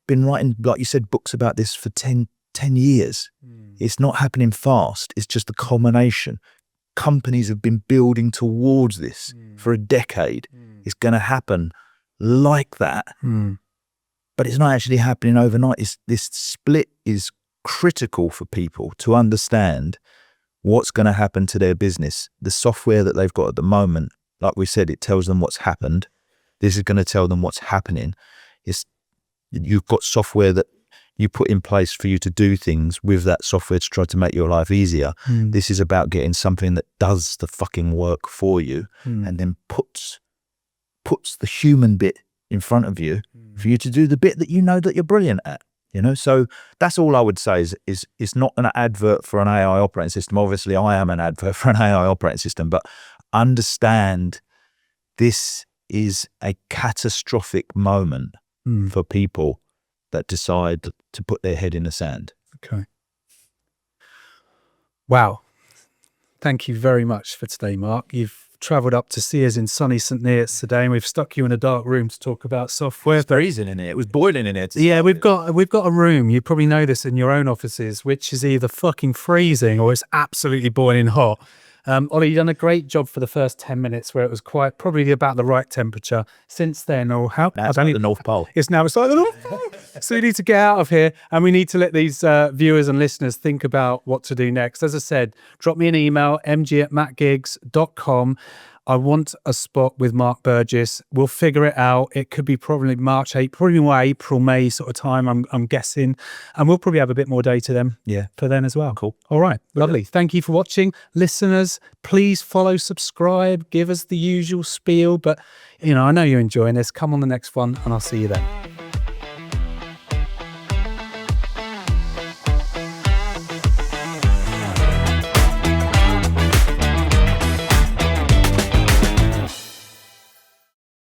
been writing, like you said, books about this for 10 years. It's not happening fast. It's just a culmination. Companies have been building towards this for a decade. It's going to happen like that, but it's not actually happening overnight. This split is critical for people to understand what's going to happen to their business. The software that they've got at the moment, like we said, it tells them what's happened. This is going to tell them what's happening. You've got software that you put in place for you to do things with that software to try to make your life easier. This is about getting something that does the fucking work for you and then puts the human bit in front of you for you to do the bit that you know that you're brilliant at. So that's all I would say is it's not an advert for an AI operating system. Obviously, I am an advert for an AI operating system, but understand this is a catastrophic moment for people that decide to put their head in the sand. Okay. Wow. Thank you very much for today, Mark. You've travelled up to see us in sunny St Neots today, and we've stuck you in a dark room to talk about software. It's freezing in here. It was boiling in here. Yeah, we've got a room. You probably know this in your own offices, which is either fucking freezing or it's absolutely boiling hot. Ollie, you've done a great job for the first 10 minutes where it was probably about the right temperature. Since then, that's the North Pole. It's like the North Pole. So we need to get out of here, and we need to let these viewers and listeners think about what to do next. As I said, drop me an email, mg@mattgiggs.com. I want a spot with Mark Burgess. We'll figure it out. It could be probably March, April, probably more April, May sort of time, I'm guessing. And we'll probably have a bit more data then for then as well. Cool. All right. Lovely. Thank you for watching. Listeners, please follow, subscribe, give us the usual spiel. But, I know you're enjoying this. Come on the next one and I'll see you then.